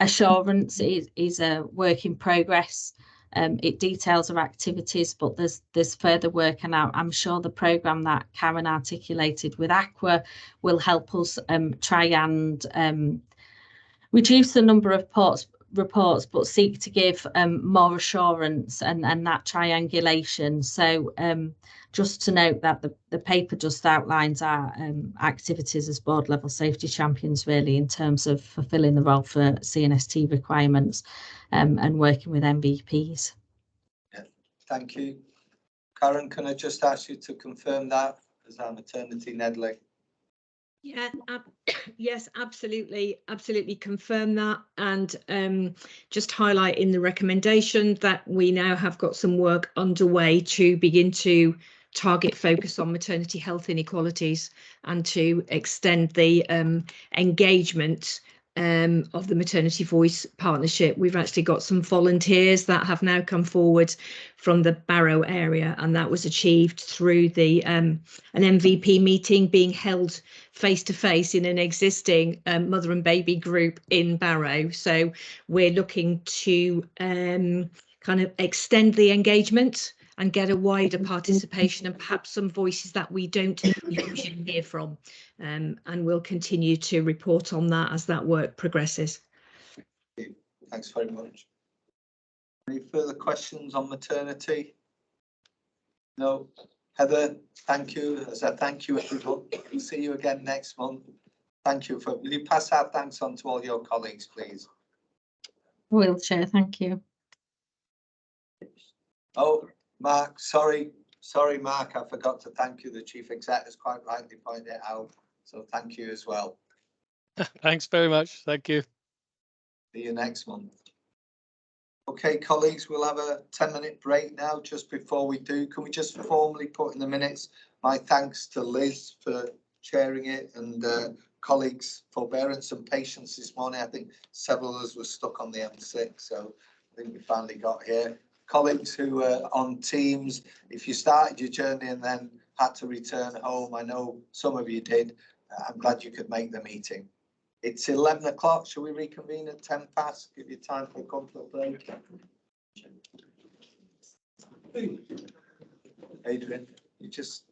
assurance is a work in progress. It details our activities, but there's further work, and I'm sure the programme that Karen articulated with Aqua will help us try and reduce the number of reports, but seek to give more assurance and that triangulation. So just to note that the paper just outlines our activities as board level safety champions, really, in terms of fulfilling the role for CNST requirements and working with MVPs. Yeah, thank you. Karen, can I just ask you to confirm that as our maternity Nedley? Yeah, yes, absolutely confirm that, and just highlight in the recommendation that we now have got some work underway to begin to target focus on maternity health inequalities and to extend the engagement of the Maternity Voice Partnership. We've actually got some volunteers that have now come forward from the Barrow area, and that was achieved through the an MVP meeting being held face to face in an existing mother and baby group in Barrow. So we're looking to kind of extend the engagement and get a wider participation and perhaps some voices that we don't usually hear from. And we'll continue to report on that as that work progresses. Thanks very much. Any further questions on maternity? No. Heather, thank you. As a thank you, everyone. We'll see you again next month. Thank you. Will you pass our thanks on to all your colleagues, please? Will, Chair, thank you. Oh, Mark, sorry, Mark, I forgot to thank you. The Chief Exec has quite rightly pointed it out. So thank you as well. Thanks very much. Thank you. See you next month. Okay, colleagues, we'll have a 10-minute break now. Just before we do, can we just formally put in the minutes my thanks to Liz for chairing it, and colleagues' forbearance and patience this morning. I think several of us were stuck on the M6, so I think we finally got here. Colleagues who were on Teams, if you started your journey and then had to return home, I know some of you did, I'm glad you could make the meeting. It's 11 o'clock. Shall we reconvene at 10 past? Give you time for a comfort break. Adrian, you just